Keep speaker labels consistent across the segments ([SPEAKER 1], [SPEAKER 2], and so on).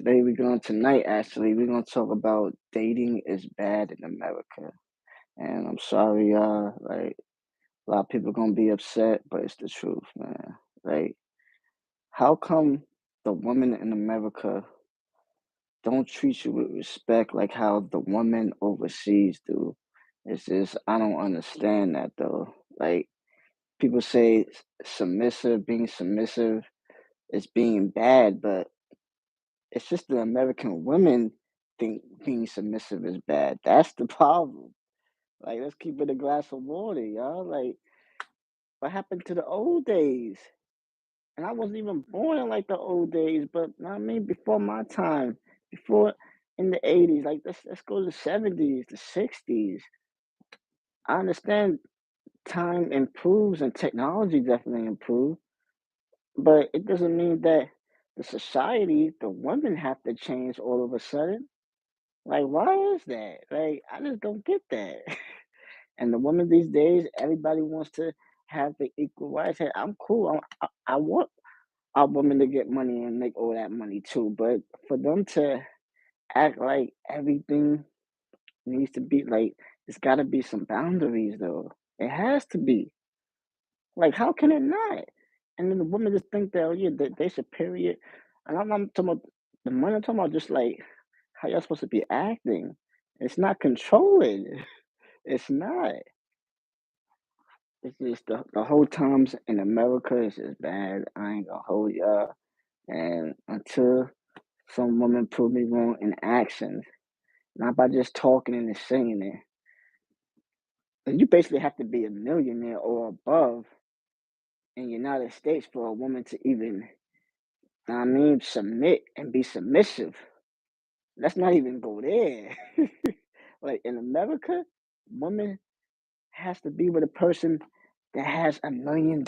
[SPEAKER 1] Tonight actually, we're gonna talk about dating is bad in America. And I'm sorry, like a lot of people gonna be upset, but it's the truth, man. Like, how come the women in America don't treat you with respect like how the women overseas do? It's just I don't understand that though. Like people say being submissive is being bad, but it's just the American women think being submissive is bad. That's the problem. Like, let's keep it a glass of water, y'all. Like, what happened to the old days? And I wasn't even born in like the old days, but I mean, before my time, before in the 80s, like let's go to the 70s, the 60s. I understand time improves and technology definitely improved, but it doesn't mean that the society, the women have to change all of a sudden. Like, why is that? Like, I just don't get that. And the women these days, everybody wants to have the equal rights. Hey, I'm cool. I want our women to get money and make all that money too. But for them to act like everything needs to be like, there's got to be some boundaries, though. It has to be. Like, how can it not? And then the women just think that, oh, yeah, they're superior. And I'm talking about the money, I'm talking about just like how y'all supposed to be acting. It's not controlling. It's not. It's just the whole times in America is just bad. I ain't gonna hold y'all. And until some woman prove me wrong in actions, not by just talking and saying it, and you basically have to be a millionaire or above in the United States for a woman to even, I mean, submit and be submissive. Let's not even go there. Like in America, woman has to be with a person that has $1 million,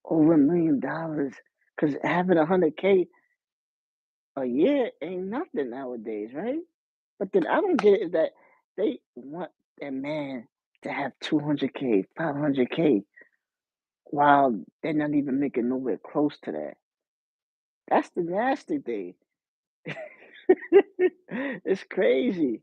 [SPEAKER 1] over $1 million. Because having 100K a year ain't nothing nowadays, right? But then I don't get it is that they want their man to have 200K, 500K, while they're not even making nowhere close to that. That's the nasty thing. It's crazy.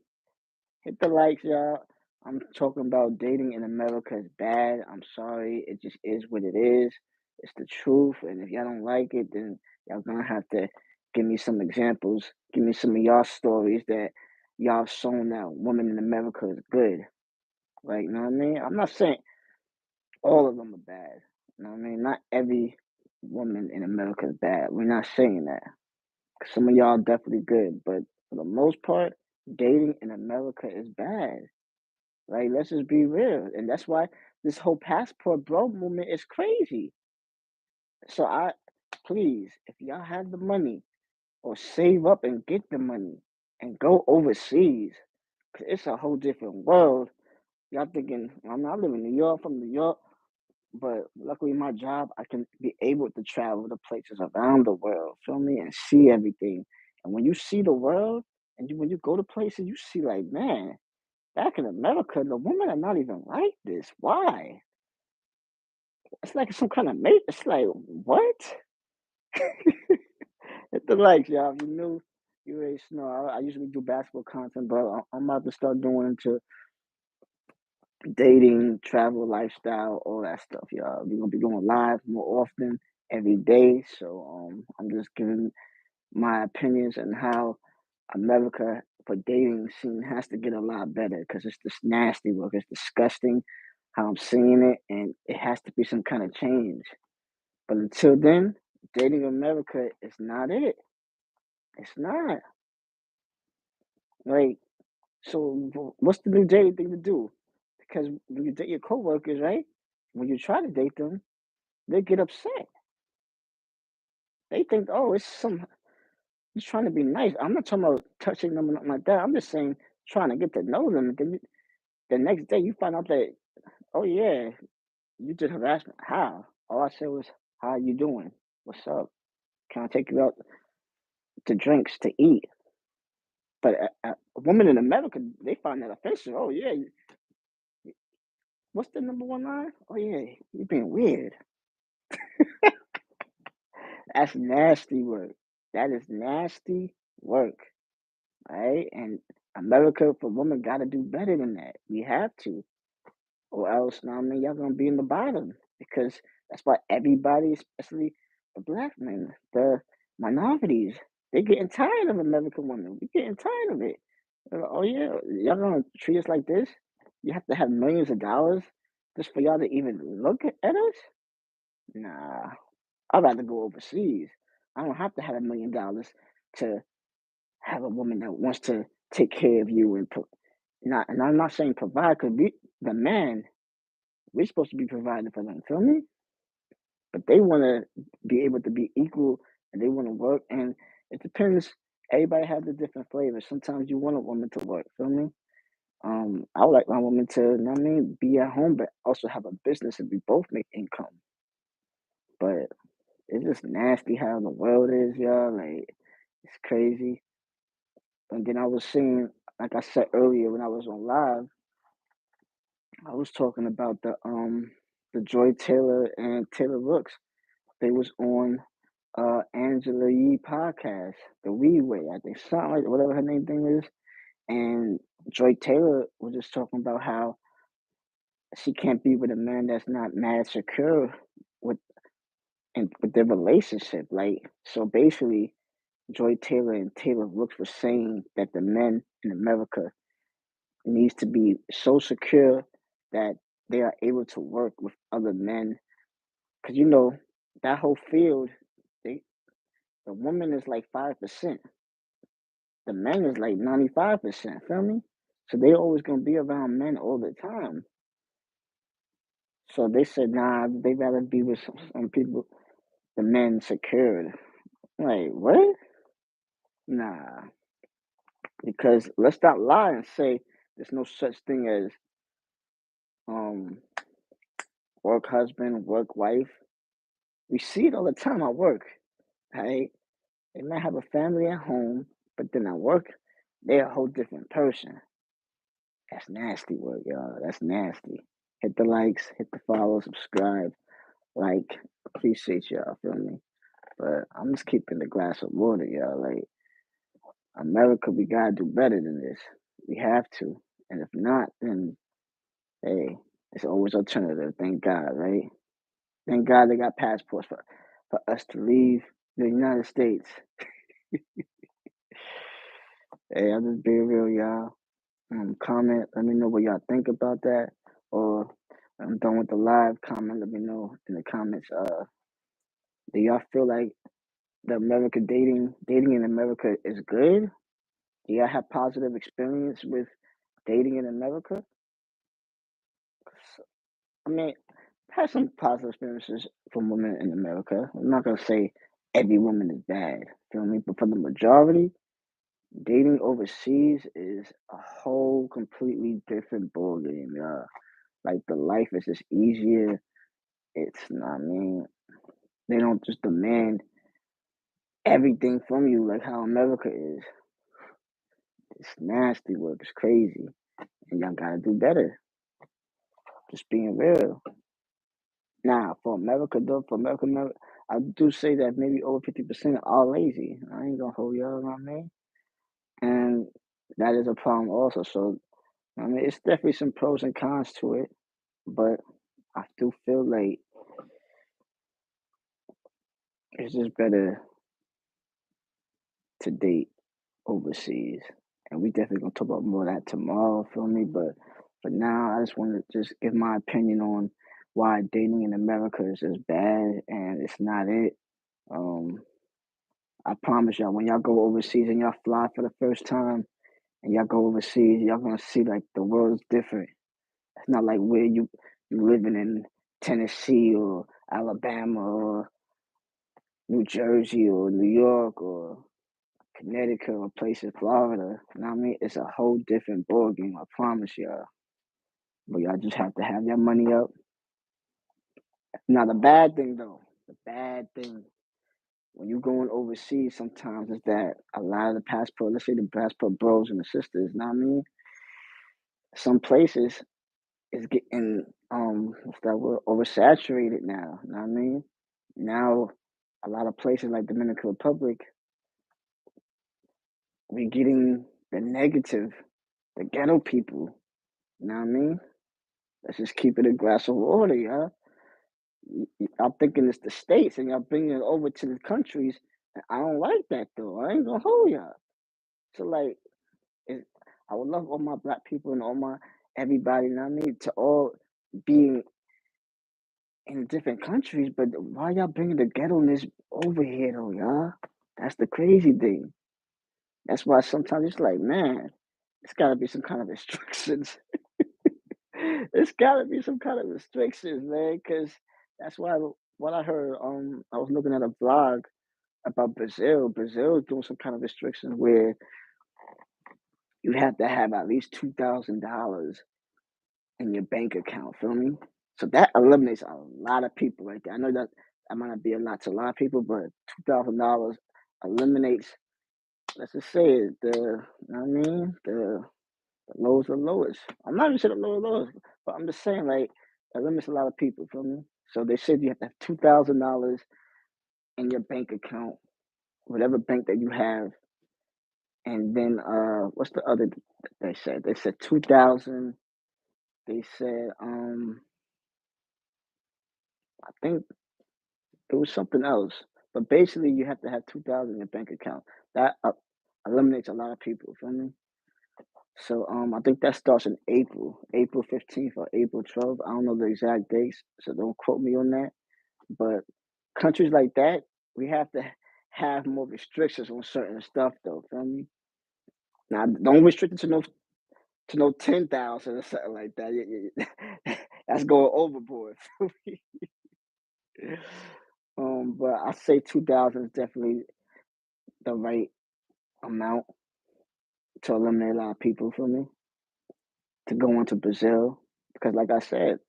[SPEAKER 1] Hit the likes, y'all. I'm talking about dating in America is bad. I'm sorry. It just is what it is. It's the truth. And if y'all don't like it, then y'all gonna have to give me some examples. Give me some of y'all stories that y'all shown that women in America is good. Like, you know what I mean? I'm not saying all of them are bad. You know what I mean? Not every woman in America is bad. We're not saying that. Some of y'all definitely good, but for the most part, dating in America is bad. Like, let's just be real. And that's why this whole passport bro movement is crazy. So please, if y'all have the money or save up and get the money and go overseas, 'cause it's a whole different world. Y'all thinking, I live in New York, from New York, but luckily my job, I can be able to travel to places around the world, feel me, and see everything. And when you see the world and when you go to places, you see like, man, back in America, the women are not even like this. Why? It's like some kind of mate. It's like, what? Hit the likes, y'all. If you new, you already know. I usually do basketball content, but I'm about to start doing into dating, travel, lifestyle, all that stuff, y'all. We're gonna be going live more often every day. So I'm just giving my opinions on how America for dating scene has to get a lot better because it's just nasty work. It's disgusting how I'm seeing it, and it has to be some kind of change. But until then, dating America is not it. It's not. Like, so what's the new dating thing to do? Because when you date your coworkers, right? When you try to date them, they get upset. They think, oh, it's some he's trying to be nice. I'm not talking about touching them or nothing like that. I'm just saying trying to get to know them. And then the next day you find out that, oh yeah, you did harassment. How? All I said was, how you doing? What's up? Can I take you out to drinks to eat? But a woman in America, they find that offensive. Oh yeah, what's the number one line? Oh yeah, you being weird. That's nasty work. That is nasty work, right? And America for women got to do better than that. We have to, or else, know what I mean, y'all gonna be in the bottom because that's why everybody, especially the black men, the minorities, they getting tired of American women. We getting tired of it. Oh yeah, y'all gonna treat us like this? You have to have millions of dollars just for y'all to even look at us? Nah, I'd rather go overseas. I don't have to have $1 million to have a woman that wants to take care of you and not. And I'm not saying provide because we, the man, we're supposed to be providing for them. Feel me? But they want to be able to be equal and they want to work. And it depends. Everybody has a different flavor. Sometimes you want a woman to work. Feel me? I would like my woman to, you know what I mean, be at home, but also have a business and we both make income. But it's just nasty how the world is, y'all. Like, it's crazy. And then I was seeing, like I said earlier when I was on live, I was talking about the Joy Taylor and Taylor Rooks. They was on Angela Yee podcast, the Wee Way, I think, something like whatever her name thing is. And Joy Taylor was just talking about how she can't be with a man that's not mad secure with with their relationship. Like, so basically, Joy Taylor and Taylor Rooks were saying that the men in America needs to be so secure that they are able to work with other men. Because that whole field, they the woman is like 5%. The man is like 95%. Feel me? So they always gonna be around men all the time. So they said, nah, they rather be with some people, the men secured. Like, what? Nah, because let's not lie and say there's no such thing as um work husband, work wife. We see it all the time at work, right? They might have a family at home, but then at work, they're a whole different person. That's nasty work, y'all. That's nasty. Hit the likes, hit the follow, subscribe, like, appreciate y'all, feel me? But I'm just keeping the glass of water, y'all. Like, America, we gotta do better than this. We have to. And if not, then hey, there's always alternative. Thank God, right? Thank God they got passports for us to leave the United States. Hey, I'm just being real, y'all. Comment, let me know what y'all think about that. Or I'm done with the live. Comment, let me know in the comments. Do y'all feel like the America dating in America is good? Do y'all have positive experience with dating in America? I mean, I've had some positive experiences from women in America. I'm not gonna say every woman is bad, feel me? But for the majority, dating overseas is a whole completely different ballgame, y'all. Like the life is just easier. It's not, I mean, they don't just demand everything from you like how America is. It's nasty work. It's crazy, and y'all gotta do better. Just being real. Now, for America, though, for America, I do say that maybe over 50% are lazy. I ain't gonna hold y'all, know what I mean? And that is a problem also. So, I mean, it's definitely some pros and cons to it, but I do feel like it's just better to date overseas. And we definitely gonna talk about more of that tomorrow, feel me? But for now, I just want to just give my opinion on why dating in America is just bad and it's not it. Um, I promise y'all, when y'all go overseas and y'all fly for the first time and y'all go overseas, y'all gonna see like the world's different. It's not like where you living in Tennessee or Alabama or New Jersey or New York or Connecticut or places, Florida. You know what I mean? It's a whole different ball game, I promise y'all. But y'all just have to have your money up. Now the bad thing though, the bad thing when you going overseas sometimes is that a lot of the passport, let's say the passport bros and the sisters, you know what I mean? Some places is getting what's that word, oversaturated now, you know what I mean? Now a lot of places like Dominican Republic, we're getting the negative, the ghetto people. You know what I mean? Let's just keep it a glass of water, y'all. I'm thinking it's the states, and y'all bringing it over to the countries. And I don't like that though. I ain't gonna hold y'all. So like, it, I would love all my black people and all my everybody. You know what I mean? To all being in different countries, but why y'all bringing the ghetto-ness over here though, y'all? That's the crazy thing. That's why sometimes it's like, man, it's gotta be some kind of restrictions. It's gotta be some kind of restrictions, man, because that's why what I heard, I was looking at a blog about Brazil. Brazil is doing some kind of restrictions where you have to have at least $2,000 in your bank account, feel me? So that eliminates a lot of people right there. I know that that might not be a lot to a lot of people, but $2,000 eliminates, let's just say it, you know what I mean? The lowest of lowest. I'm not even saying the lowest, but I'm just saying like it limits a lot of people, feel me? So they said you have to have $2,000 in your bank account, whatever bank that you have, and then what's the other they said? They said 2,000. They said I think it was something else, but basically you have to have 2,000 in your bank account. That eliminates a lot of people, feel me? So I think that starts in April, April 15th or April 12th. I don't know the exact dates, so don't quote me on that. But countries like that, we have to have more restrictions on certain stuff, though. Feel me? Now, don't restrict it to no 10,000 or something like that. That's going overboard. Feel me? But I say 2,000 is definitely the right amount to eliminate a lot of people for me to go into Brazil because, like I said,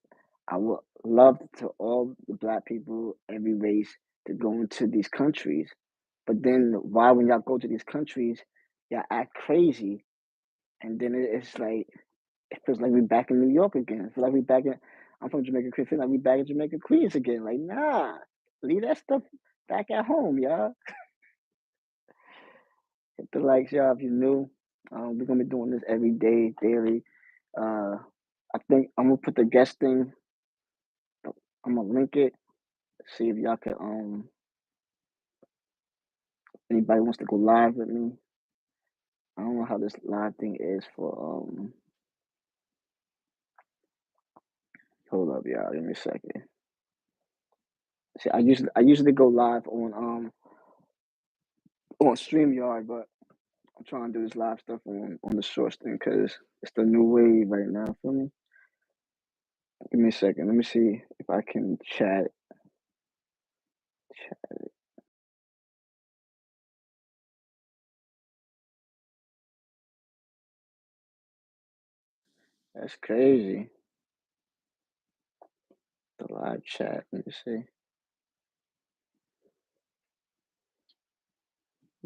[SPEAKER 1] I would love to all the black people, every race, to go into these countries. But then, why when y'all go to these countries, y'all act crazy, and then it's like it feels like we back in New York again. It feels like we back in. I'm from Jamaica, Queens. Feel like we back in Jamaica, Queens again. Like, nah, leave that stuff back at home, y'all. Hit the likes, y'all, if you're new. We're gonna be doing this every day, daily. Uh, I think I'm gonna put the guest thing. I'm gonna link it. See if y'all can. Anybody wants to go live with me? I don't know how this live thing is for. Hold up, y'all. Give me a second. See, I usually go live on StreamYard, but I'm trying to do this live stuff on the shorts thing because it's the new wave right now for me. Give me a second. Let me see if I can chat. That's crazy. The live chat. Let me see.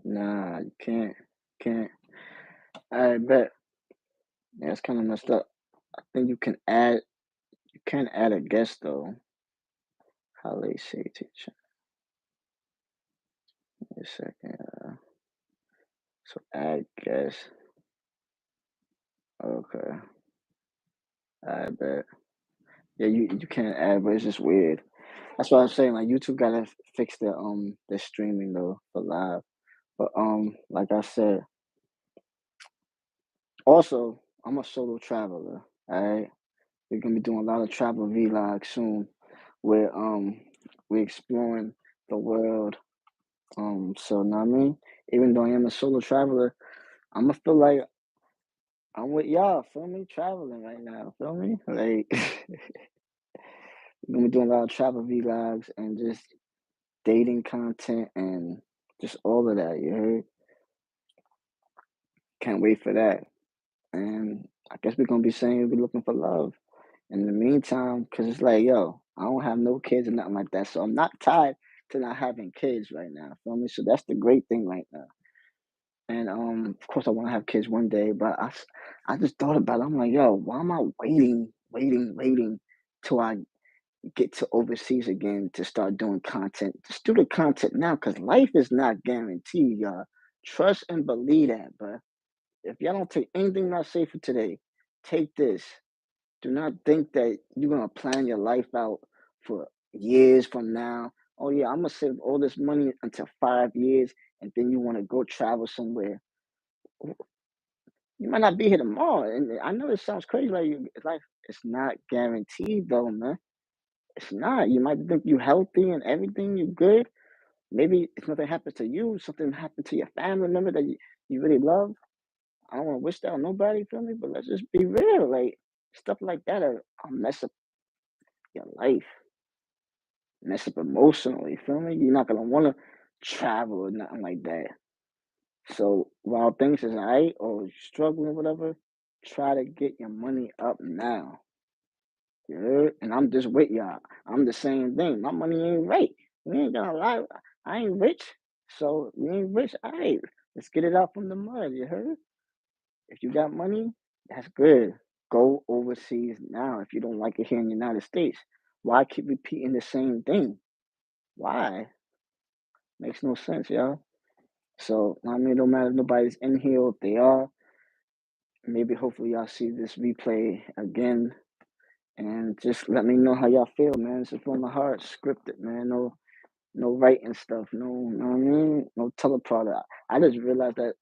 [SPEAKER 1] Nah, you can't. Can't. I bet. Yeah, it's kind of messed up. I think you can add. You can add a guest though. How they say teacher. Give me a second. So add guest. Okay. I bet. Yeah, you can add, but it's just weird. That's what I'm saying. Like YouTube gotta fix their streaming though for live. But like I said, also I'm a solo traveler. All right, we're gonna be doing a lot of travel vlogs soon, where we're exploring the world. So know what I mean, even though I am a solo traveler, I'm gonna feel like I'm with y'all. Feel me? Traveling right now. Feel me? Like we're gonna be doing a lot of travel vlogs and just dating content and just all of that. You heard? Can't wait for that. And I guess we're gonna be saying we're looking for love in the meantime, because it's like, yo, I don't have no kids or nothing like that, so I'm not tied to not having kids right now. Feel me? So that's the great thing right now. And of course, I want to have kids one day, but I just thought about it. I'm like, yo, why am I waiting till I get to overseas again to start doing content? Just do the content now, because life is not guaranteed, y'all. Trust and believe that, bruh. If y'all don't take anything I say for today, take this. Do not think that you're gonna plan your life out for years from now. Oh yeah, I'm gonna save all this money until 5 years, and then you want to go travel somewhere. You might not be here tomorrow, and I know it sounds crazy, like life. It's not guaranteed, though, man. It's not. You might think you healthy and everything, you good. Maybe if nothing happens to you, something happened to your family member that you really love. I don't want to wish that on nobody, feel me? But let's just be real. Like, stuff like that will mess up your life, mess up emotionally, feel me? You're not gonna want to travel or nothing like that. So while things is alright or struggling, whatever, try to get your money up now. You heard? And I'm just with y'all. I'm the same thing. My money ain't right. We ain't gonna lie. I ain't rich. So we ain't rich. All right. Let's get it out from the mud. You heard? If you got money, that's good. Go overseas now if you don't like it here in the United States. Why keep repeating the same thing? Why? Makes no sense, y'all. So, I mean, no matter if nobody's in here, or if they are, maybe hopefully y'all see this replay again and just let me know how y'all feel, man. It's from the heart, scripted, man. No writing stuff, no what I mean? No teleprompter. I just realized that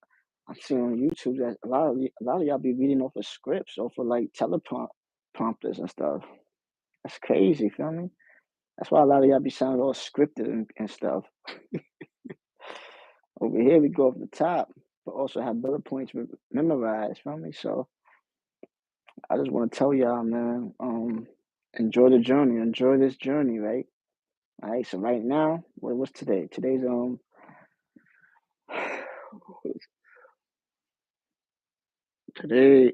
[SPEAKER 1] I'm seeing on YouTube that a lot of y'all be reading off of scripts or for like teleprompters and stuff. That's crazy, feel me? That's why a lot of y'all be sounding all scripted and stuff. Over here we go off the top, but also have bullet points memorized, feel me? So I just want to tell y'all, man, enjoy the journey, enjoy this journey, right? All right. So right now, what's today? Today,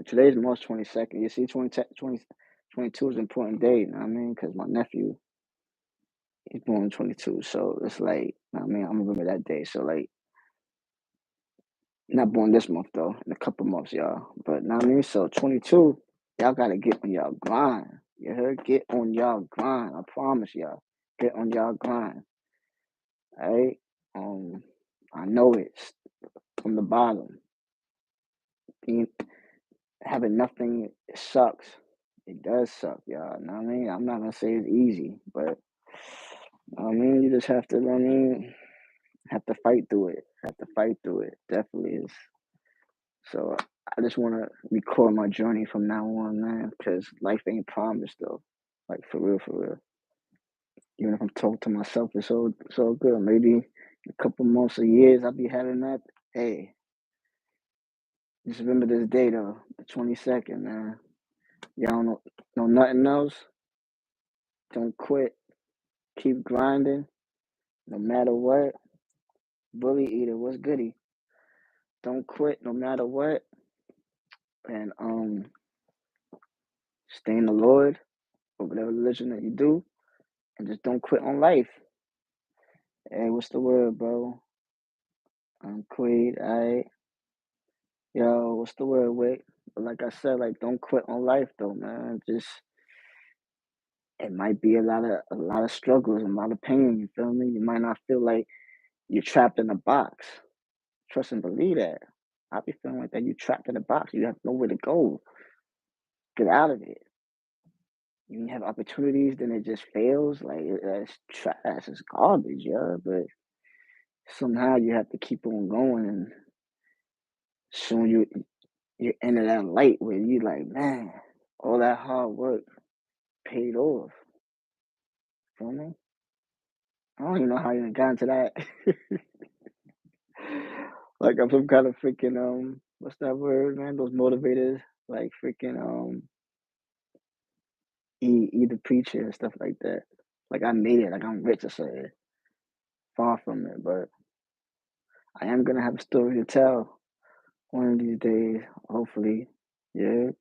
[SPEAKER 1] today's March 22nd. You see, 2022 is an important day. You know what I mean? Because my nephew, he's born in 22, so it's like, you know what I mean, I'm gonna remember that day. So like, not born this month though, in a couple months, y'all. But you know what I mean, so 22, y'all gotta get on y'all grind. You heard? Get on y'all grind. I promise y'all, get on y'all grind. All right. I know it's from the bottom. Being Having nothing sucks. It does suck, y'all. Know what I mean? I'm not gonna say it's easy, but I mean you just have to. I mean, have to fight through it. Have to fight through it. Definitely is. So I just want to record my journey from now on, man, because life ain't promised though. Like for real, for real. Even if I'm talking to myself, it's all good. Maybe in a couple months or years I'll be having that. Hey, just remember this day though, the 22nd, man. Y'all don't know nothing else. Don't quit. Keep grinding, no matter what. Bully eater, what's goody? Don't quit, no matter what. And stay in the Lord or whatever religion that you do, and just don't quit on life. Hey, what's the word, bro? Quit. I Yo, what's the word, Wick? But like I said, like don't quit on life though, man. Just it might be a lot of struggles, a lot of pain. You feel me? You might not feel like you're trapped in a box. Trust and believe that. I be feeling like that you trapped in a box. You have nowhere to go. Get out of it. You have opportunities, then it just fails. Like it's trash. It's garbage, yeah. But somehow you have to keep on going, and soon you're into that light where you like, man, all that hard work paid off. Feel me? I don't even know how you got into that. Like I'm some kind of freaking what's that word, man? Those motivators, like freaking the preacher and stuff like that. Like I made it, like I'm rich or something. Far from it, but I am gonna have a story to tell one of these days, hopefully. Yeah.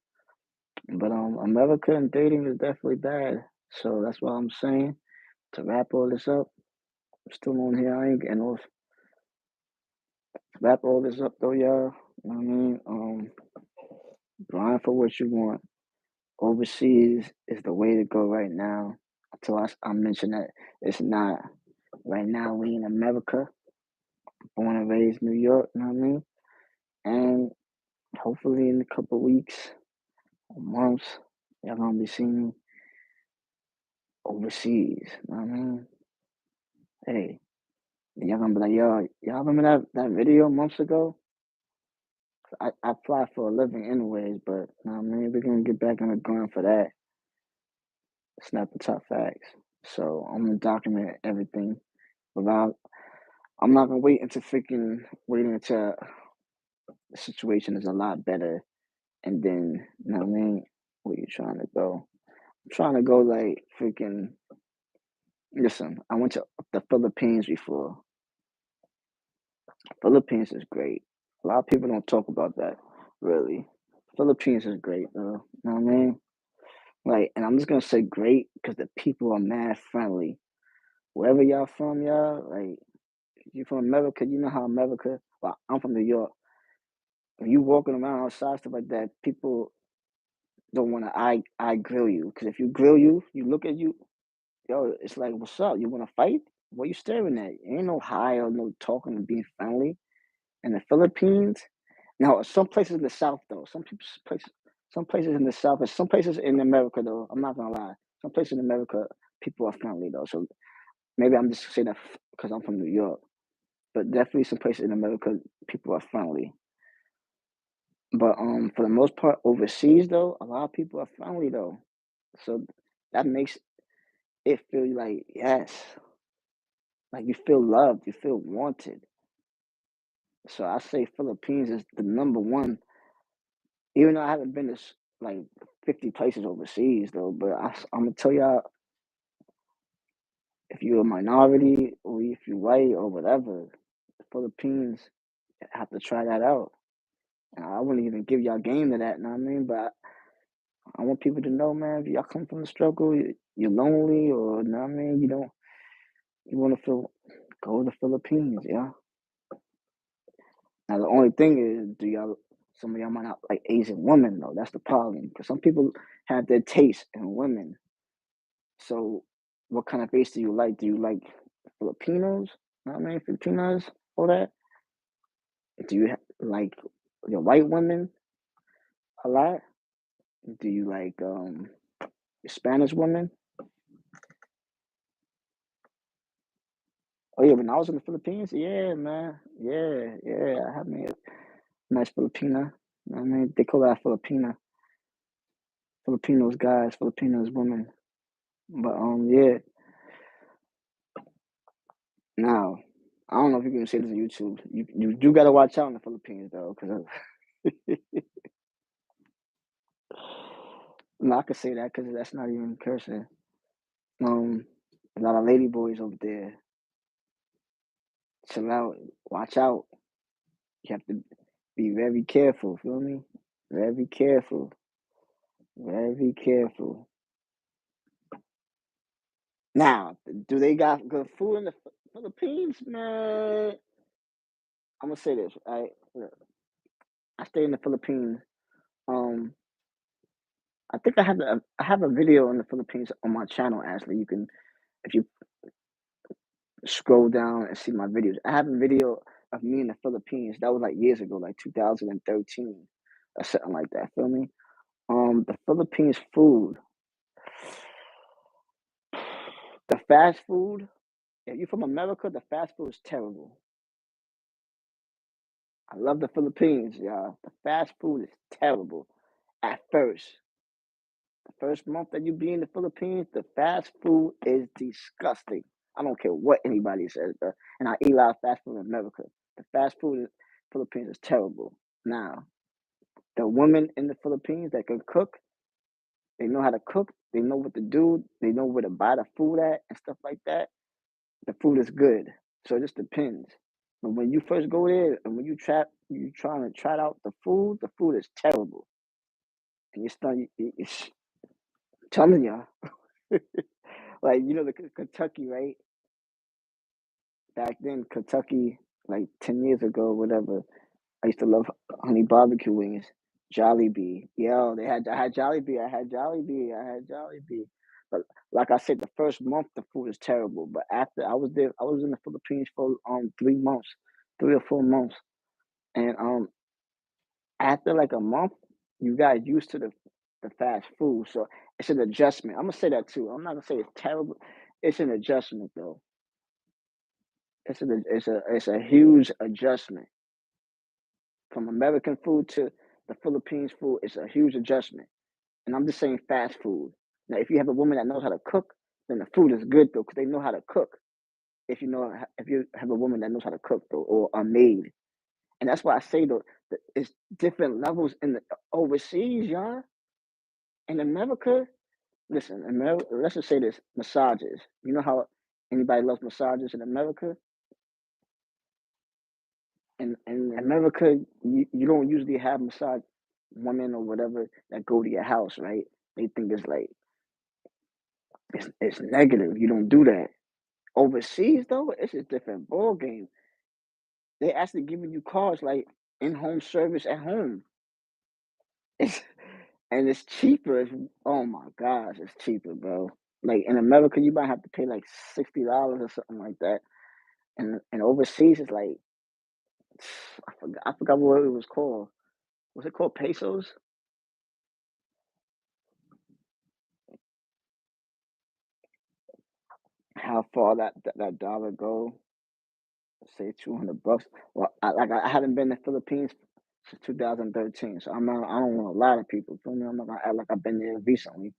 [SPEAKER 1] But America and dating is definitely bad. So that's what I'm saying. To wrap all this up, I'm still on here. I ain't getting off. Wrap all this up though, y'all. You know what I mean? Grind for what you want. Overseas is the way to go right now. Until I mention that it's not. Right now we in America. born and raised New York, you know what I mean? And hopefully in a couple weeks or months, y'all gonna be seeing me overseas, you know what I mean? Hey, and y'all gonna be like, yo, y'all remember that video months ago? I fly for a living anyways, but you know what I mean, we're gonna get back on the grind for that. It's not the tough facts. So I'm gonna document everything. Without, I'm not gonna wait until the situation is a lot better, and then you know what I mean. Where you trying to go? I'm trying to go like freaking. Listen, I went to the Philippines before. Philippines is great. A lot of people don't talk about that, really. Philippines is great, though. You know what I mean? Like, and I'm just gonna say great because the people are mad friendly. Wherever y'all from, y'all, like, if you from America, you know how America, well, I'm from New York. When you walking around outside, stuff like that, people don't want to I grill you. Because if you grill you, you look at you, yo, it's like, what's up? You want to fight? What you staring at? Ain't no hi or no talking and being friendly. In the Philippines, now some places in the South though, some places in the South, and some places in America though. I'm not gonna lie, some places in America people are friendly though. So maybe I'm just saying that because I'm from New York, but definitely some places in America people are friendly. But for the most part, overseas though, a lot of people are friendly though. So that makes it feel like yes, like you feel loved, you feel wanted. So I say Philippines is the number one. Even though I haven't been to like 50 places overseas though, but I'm gonna tell y'all, if you're a minority or if you're white or whatever, the Philippines have to try that out. And I wouldn't even give y'all game to that, know what I mean? But I want people to know, man, if y'all come from the struggle, you're lonely or know what I mean, you want to feel, go to the Philippines, yeah. Now the only thing is, do y'all some of y'all might not like Asian women though. That's the problem because some people have their taste in women. So, what kind of face do you like? Do you like Filipinos? Know what I mean, Filipinas, all that. Do you like your white women a lot? Do you like Spanish women? Oh yeah, when I was in the Philippines, yeah, man, yeah, yeah, I had me a nice Filipina. Know what I mean, they call that Filipina, Filipinos guys, Filipinos women. But yeah. Now, I don't know if you can say this on YouTube. You do gotta watch out in the Philippines though, because no, I could say that because that's not even cursing. Um, a lot of lady boys over there. Chill out, watch out. You have to be very careful. Feel me? Very careful. Very careful. Now, do they got good food in the Philippines, man? I'm gonna say this. I stay in the Philippines. Um, I think I have a video in the Philippines on my channel. Actually, you can if you scroll down and see my videos. I have a video of me in the Philippines. That was like years ago, like 2013 or something like that. Feel me? The Philippines food, the fast food. If you're from America, the fast food is terrible. I love the Philippines, y'all. The fast food is terrible at first. The first month that you be in the Philippines, the fast food is disgusting. I don't care what anybody says, bro. And I eat a lot of fast food in America. The fast food in the Philippines is terrible. Now, the women in the Philippines that can cook, they know how to cook, they know what to do, they know where to buy the food at and stuff like that. The food is good. So it just depends. But when you first go there and when you trying to try out the food is terrible. And you start it's telling y'all. Like the Kentucky, right? Back then, Kentucky, like 10 years ago, whatever. I used to love honey barbecue wings. Jollibee. Yo, I had Jollibee, I had Jollibee, I had Jollibee. But like I said, the first month the food is terrible. But after I was there, I was in the Philippines for 3 months. 3 or 4 months, and after like a month, you got used to the fast food, so it's an adjustment. I'm gonna say that too. I'm not gonna say it's terrible. It's an adjustment though. It's a huge adjustment from American food to the Philippines food. It's a huge adjustment, and I'm just saying fast food. Now, if you have a woman that knows how to cook, then the food is good though, because they know how to cook. If you have a woman that knows how to cook though, or a maid, and that's why I say though, that it's different levels in the overseas, y'all. In America, listen, America. Let's just say this: massages. You know how anybody loves massages in America? In America, you don't usually have massage women or whatever that go to your house, right? They think it's like it's negative. You don't do that. Overseas though, it's a different ball game. They actually giving you cars like in-home service at home. It's, and it's cheaper. Oh my gosh, it's cheaper, bro. Like in America, you might have to pay like $60 or something like that, and overseas it's like I forgot what it was called. Was it called pesos? How far that dollar go? Say $200. Well, I haven't been to Philippines since 2013, so I don't want to lie to people. Feel me? I'm not gonna act like I've been there recently.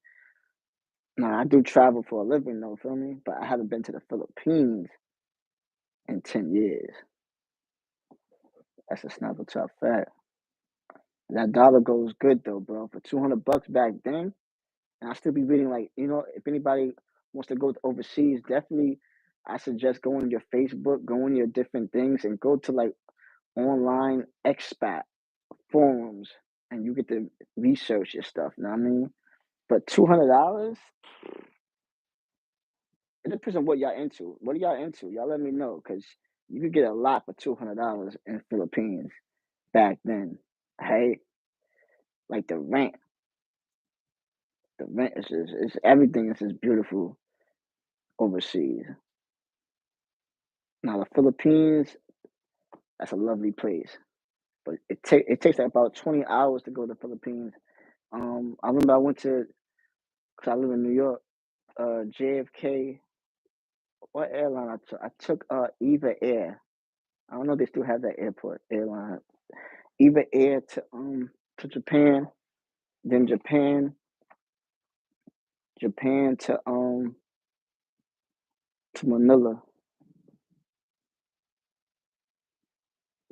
[SPEAKER 1] No, I do travel for a living though. Feel me? But I haven't been to the Philippines in 10 years. That's a snapper top fact. That dollar goes good though, bro. For $200 back then, and I still be reading like if anybody wants to go to overseas, definitely I suggest going to your Facebook, going to your different things, and go to like online expat forums, and you get to research your stuff. You know what I mean? But $200, it depends on what y'all into. What are y'all into? Y'all let me know, cause you could get a lot for $200 in Philippines back then. Hey, like the rent is just it's everything is just beautiful overseas. Now the Philippines, that's a lovely place, but it takes like about 20 hours to go to the Philippines. I remember I went to, cause I live in New York. JFK. What airline I took? I took Eva Air. I don't know if they still have that airport airline. Eva Air to Japan, then Japan to Manila.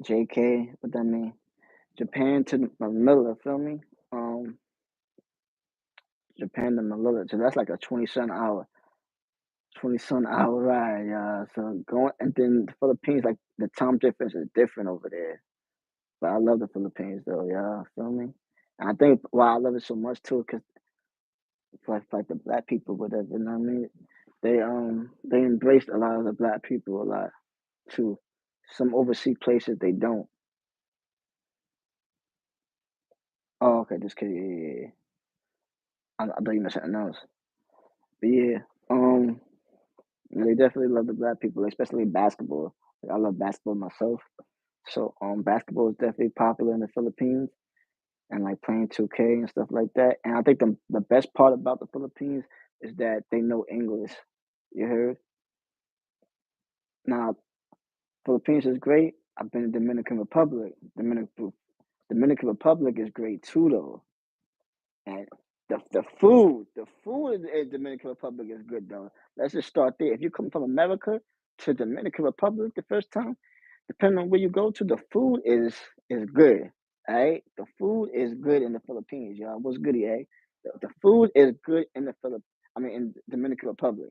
[SPEAKER 1] JK, what that mean? Japan to Manila, feel me? Um Japan to Manila. So that's like a 20 some hour ride, yeah. So going and then the Philippines, like the time difference is different over there. But I love the Philippines though, yeah. Feel me? And I think why I love it so much too, cause like the black people, whatever, you know what I mean? They embraced a lot of the black people a lot too. Some overseas places they don't. Oh, okay, just kidding. Yeah, yeah, yeah. I thought you meant something else. But yeah, um, yeah, they definitely love the black people, especially basketball. Like, I love basketball myself. So basketball is definitely popular in the Philippines, and like playing 2K and stuff like that. And I think the best part about the Philippines is that they know English. You heard? Now Philippines is great. I've been to Dominican Republic. Dominican Republic is great too, though. And the food in Dominican Republic is good, though. Let's just start there. If you come from America to Dominican Republic the first time, depending on where you go to, the food is good. All right, the food is good in the Philippines, y'all. What's good, eh? The food is good in the Philip. I mean, in Dominican Republic,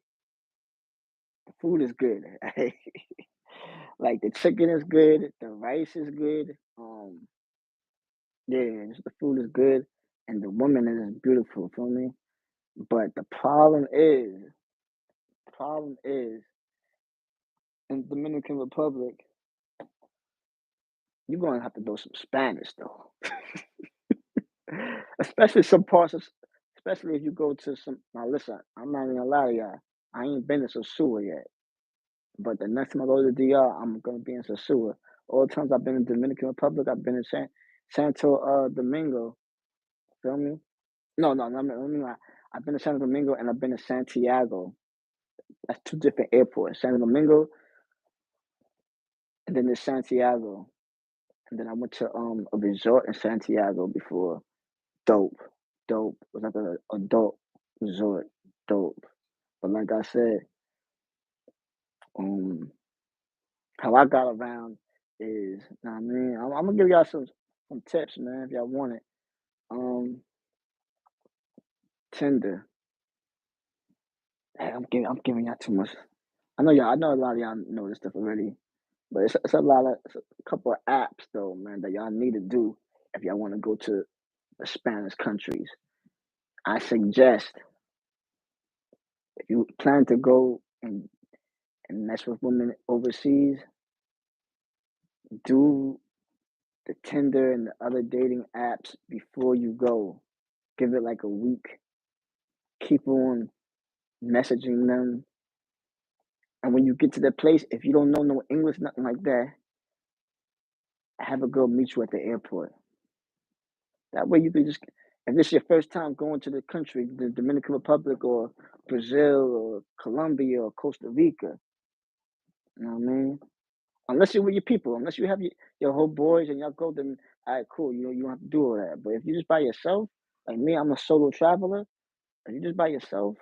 [SPEAKER 1] the food is good. Alright? Like the chicken is good, the rice is good. Yeah, just the food is good, and the woman is beautiful. Feel me? But the problem is, in Dominican Republic, you're gonna have to know some Spanish though, especially some parts of, especially if you go to some. Now listen, I'm not even gonna lie to y'all. I ain't been to Sosua yet, but the next time I go to the DR, I'm gonna be in Sosua all the times I've been in Dominican Republic, I've been in Santo Domingo. Feel me? No, no, let me lie. I've been to Santo Domingo and I've been to Santiago. That's two different airports. Santo Domingo and then there's Santiago. And then I went to a resort in Santiago before. Dope. Dope. It was like a adult resort. Dope. But like I said, um how I got around is, know what I mean, I'm gonna give y'all some tips, man, if y'all want it. Um, Tinder. Hey, I'm giving y'all too much. I know a lot of y'all know this stuff already, but it's a couple of apps though, man, that y'all need to do if y'all want to go to the Spanish countries. I suggest if you plan to go and mess with women overseas, do the Tinder and the other dating apps before you go. Give it like a week. Keep on messaging them. And when you get to the place, if you don't know no English, nothing like that, have a girl meet you at the airport. That way you can just, if this is your first time going to the country, the Dominican Republic or Brazil or Colombia or Costa Rica, you know what I mean? Unless you're with your people, unless you have your whole boys and y'all go, then all right, cool. You know, you don't have to do all that. But if you're just by yourself, like me, I'm a solo traveler. If you're just by yourself,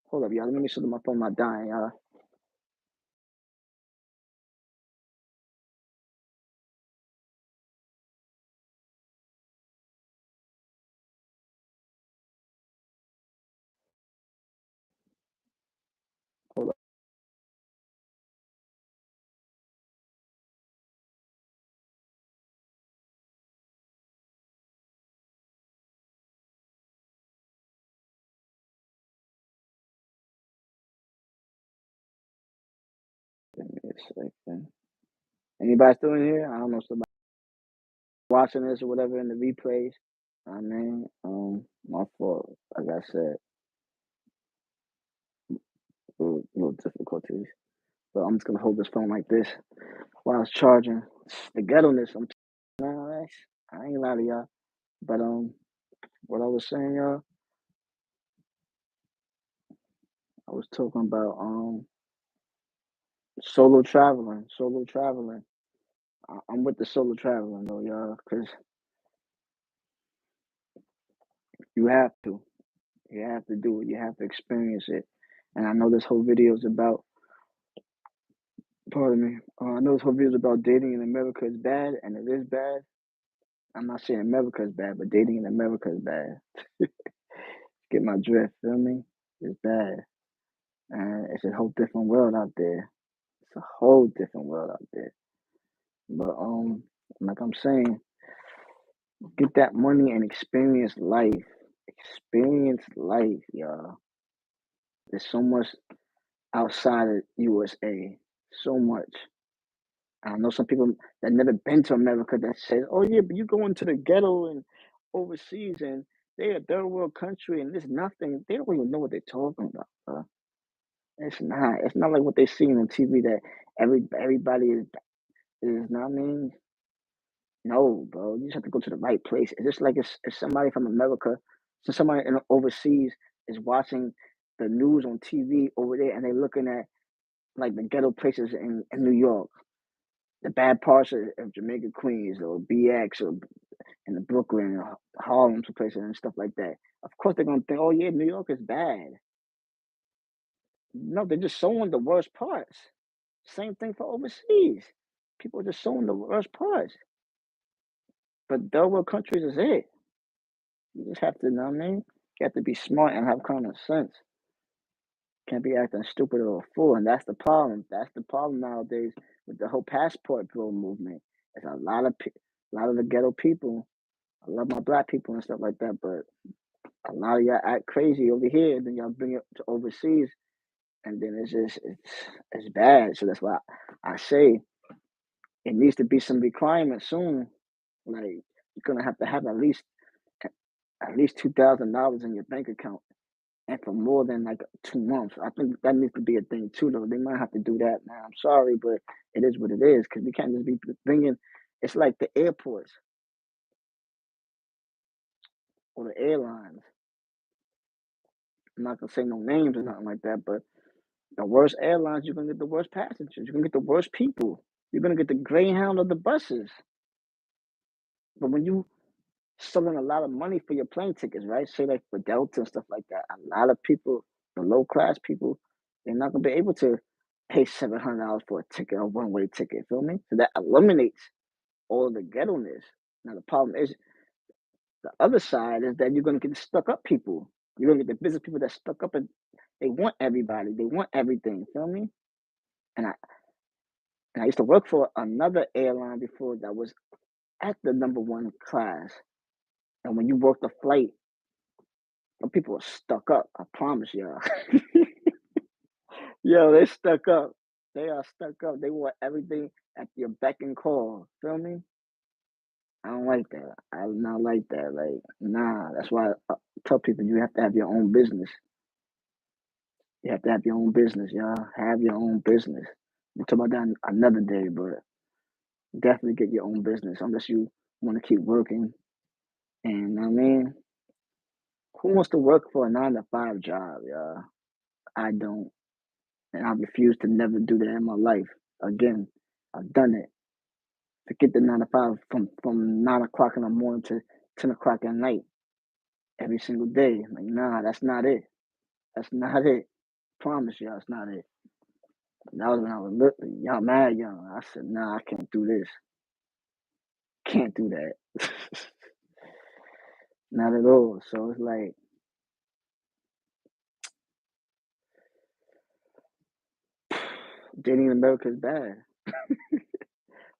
[SPEAKER 1] hold up, y'all. Let me make sure that my phone not dying, y'all. Hold up. Give me a second. Anybody still in here? I don't know. Somebody watching this or whatever in the replays. I mean, my fault. Like I said, little difficulties. But I'm just gonna hold this phone like this while it's charging. The ghetto-ness, man, I ain't lie to y'all. But what I was saying, y'all, I was talking about solo traveling, solo traveling. I'm with the solo traveling though, y'all, because you have to, you have to do it, you have to experience it. And I know this whole video is about, pardon me, I know this whole video is about dating in America is bad, and it is bad. I'm not saying America is bad, but dating in America is bad. Get my drift, feel me? It's bad. And it's a whole different world out there. It's a whole different world out there. But like I'm saying, get that money and experience life. Experience life, y'all. There's so much outside of USA. So much. I know some people that never been to America that says, "Oh yeah, but you go into the ghetto and overseas and they're a third world country and there's nothing." They don't even know what they're talking about, bro. It's not. It's not like what they seen on TV that everybody is. Not I mean, no, bro. You just have to go to the right place. It's just like if somebody from America, so somebody overseas is watching the news on TV over there and they're looking at like the ghetto places in New York, the bad parts of Jamaica, Queens, or BX, or in the Brooklyn, or Harlem, some places and stuff like that. Of course, they're gonna think, "Oh yeah, New York is bad." No, they're just showing the worst parts. Same thing for overseas. People are just showing the worst parts. But third world countries is it. You just have to, know what I mean? You have to be smart and have common sense. Can't be acting stupid or a fool, and that's the problem. That's the problem nowadays with the whole passport bro movement. It's a lot of the ghetto people. I love my black people and stuff like that, but a lot of y'all act crazy over here, then y'all bring it to overseas, and then it's bad. So that's why I say it needs to be some requirements soon. Like you're gonna have to have at least $2,000 in your bank account and for more than like 2 months. I think that needs to be a thing too, though. They might have to do that now. I'm sorry, but it is what it is because we can't just be bringing. It's like the airports or the airlines. I'm not gonna say no names or nothing like that, but the worst airlines, you're gonna get the worst passengers. You're gonna get the worst people. You're gonna get the Greyhound of the buses. But when you selling a lot of money for your plane tickets, right? Say like for Delta and stuff like that. A lot of people, the low class people, they're not gonna be able to pay $700 for a ticket, a one way ticket. Feel me? So that eliminates all of the ghetto-ness. Now the problem is the other side is that you're gonna get the stuck up people. You're gonna get the business people that stuck up and they want everybody, they want everything. Feel me? And I and I used to work for another airline before that was at the number one class. And when you work the flight, some people are stuck up. I promise y'all. Yo, they stuck up. They are stuck up. They want everything at your beck and call. Feel me? I don't like that. I do not like that. Like, nah. That's why I tell people you have to have your own business. You have to have your own business, y'all. Have your own business. We'll talk about that another day, but definitely get your own business unless you want to keep working. And I mean, who wants to work for a 9 to 5 job, y'all? I don't. And I refuse to never do that in my life again. I've done it. Forget the 9 to 5 from 9 o'clock in the morning to 10 o'clock at night every single day. Like, nah, that's not it. That's not it. Promise y'all, it's not it. That was when I was little, young, mad young. I said, nah, I can't do this. Can't do that. Not at all. So it's like dating in America is bad.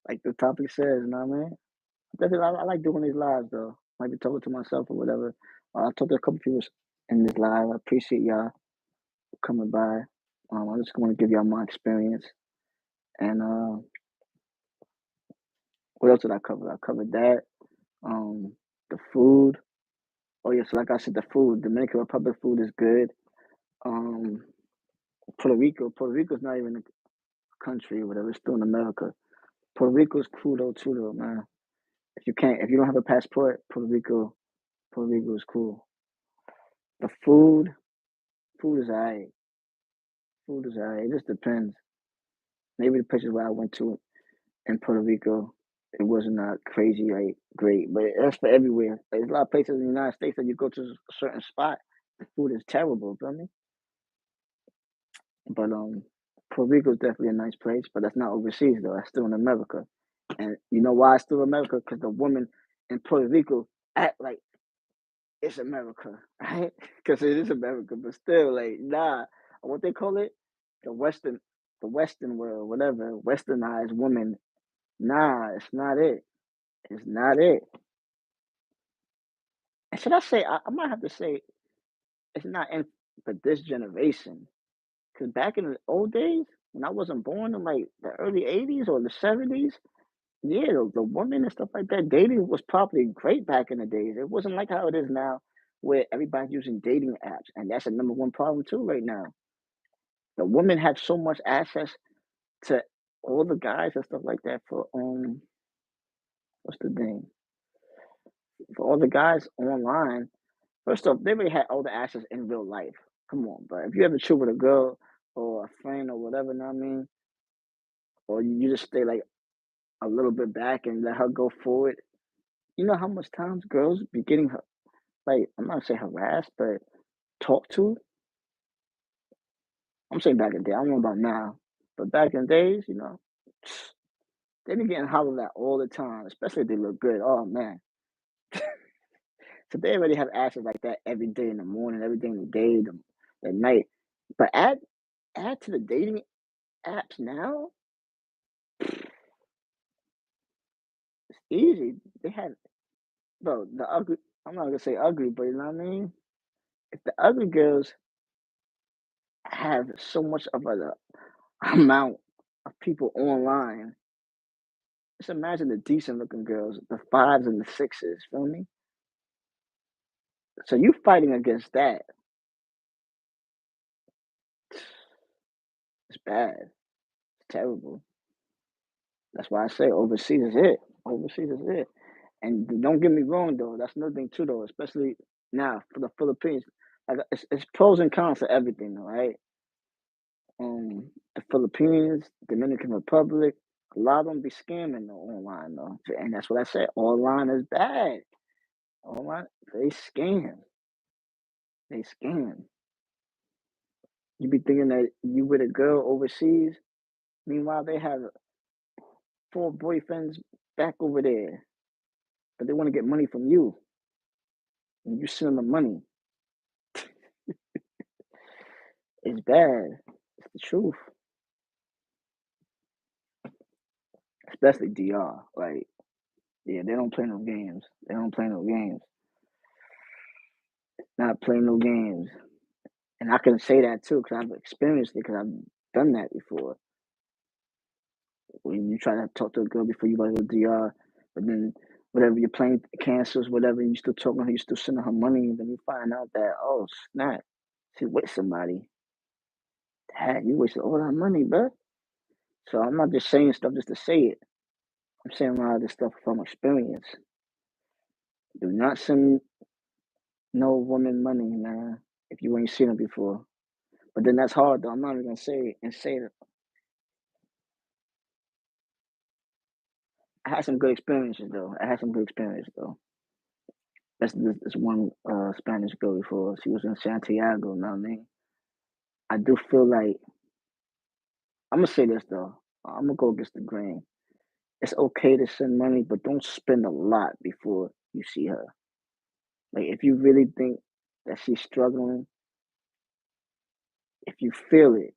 [SPEAKER 1] Like the topic says, you know what I mean? Definitely, I like doing these lives though. Might be talking to myself or whatever. I talked to a couple people in this live. I appreciate y'all coming by. I just want to give y'all my experience. And what else did I cover? I covered that. Um, the food. Oh yeah, so like I said, the food. Dominican Republic food is good. Um, Puerto Rico's not even a country or whatever. It's still in America. Puerto Rico's cool though too, though, man. If you don't have a passport, Puerto Rico is cool. The food is alright. Food is alright. It just depends. Maybe the places where I went to in Puerto Rico, it wasn't crazy like great, but that's for everywhere. There's a lot of places in the United States that you go to a certain spot, the food is terrible. Feel me? But Puerto Rico is definitely a nice place, but that's not overseas though. That's still in America. And you know why it's still America? Because the women in Puerto Rico act like it's America, right? Because it is America, but still, like, nah. What they call it? The Western, the Western world, whatever. Westernized women. Nah, it's not it. It's not it. And should I say? I might have to say it's not in for this generation. Because back in the old days, when I wasn't born in like the early '80s or the '70s, yeah, the women and stuff like that, dating was probably great back in the days. It wasn't like how it is now, where everybody's using dating apps, and that's a number one problem too right now. The women have so much access to all the guys and stuff like that for what's the name? For all the guys online. First off, they already had all the access in real life. Come on, but if you ever chill with a girl or a friend or whatever, know what I mean, or you just stay like a little bit back and let her go forward. You know how much times girls be getting her like I'm not saying harassed, but talked to. I'm saying back in the day. I don't know about now, but back in the days, they be getting hollered at all the time, especially if they look good. Oh man, so they already have access like that every day in the morning, every day in the day, the night. But add to the dating apps now, it's easy. They had bro the ugly. I'm not gonna say ugly, but you know what I mean. If the ugly girls have so much of a amount of people online, just imagine the decent looking girls, the fives and the sixes. Feel me? So you fighting against that. bad. It's terrible. That's why I say overseas is it. Overseas is it. And don't get me wrong though, that's another thing too though, especially now for the Philippines. Like it's pros and cons to everything though, right? The Philippines, Dominican Republic, a lot of them be scamming though online though. And that's what I said. Online is bad. Online, they scam. They scam. You be thinking that you with a girl overseas, meanwhile they have four boyfriends back over there, but they want to get money from you, and you send them the money. It's bad. It's the truth. Especially DR. Like, yeah, they don't play no games. They don't play no games. Not play no games. And I can say that too because I've experienced it because I've done that before. When you try to talk to a girl before you go to DR, but then whatever your plane cancels, whatever, you still talking to her, you still sending her money, and then you find out that, oh, snap, she with somebody. Dad, you wasted all that money, bro. So I'm not just saying stuff just to say it. I'm saying a lot of this stuff from experience. Do not send no woman money, man, if you ain't seen it before. But then that's hard though. I'm not even gonna say it and say that I had some good experiences though. I had some good experience though. That's this one Spanish girl before. She was in Santiago, you know what I mean? I do feel like I'm gonna say this though. I'm gonna go against the grain. It's okay to send money, but don't spend a lot before you see her. Like if you really think that she's struggling, if you feel it,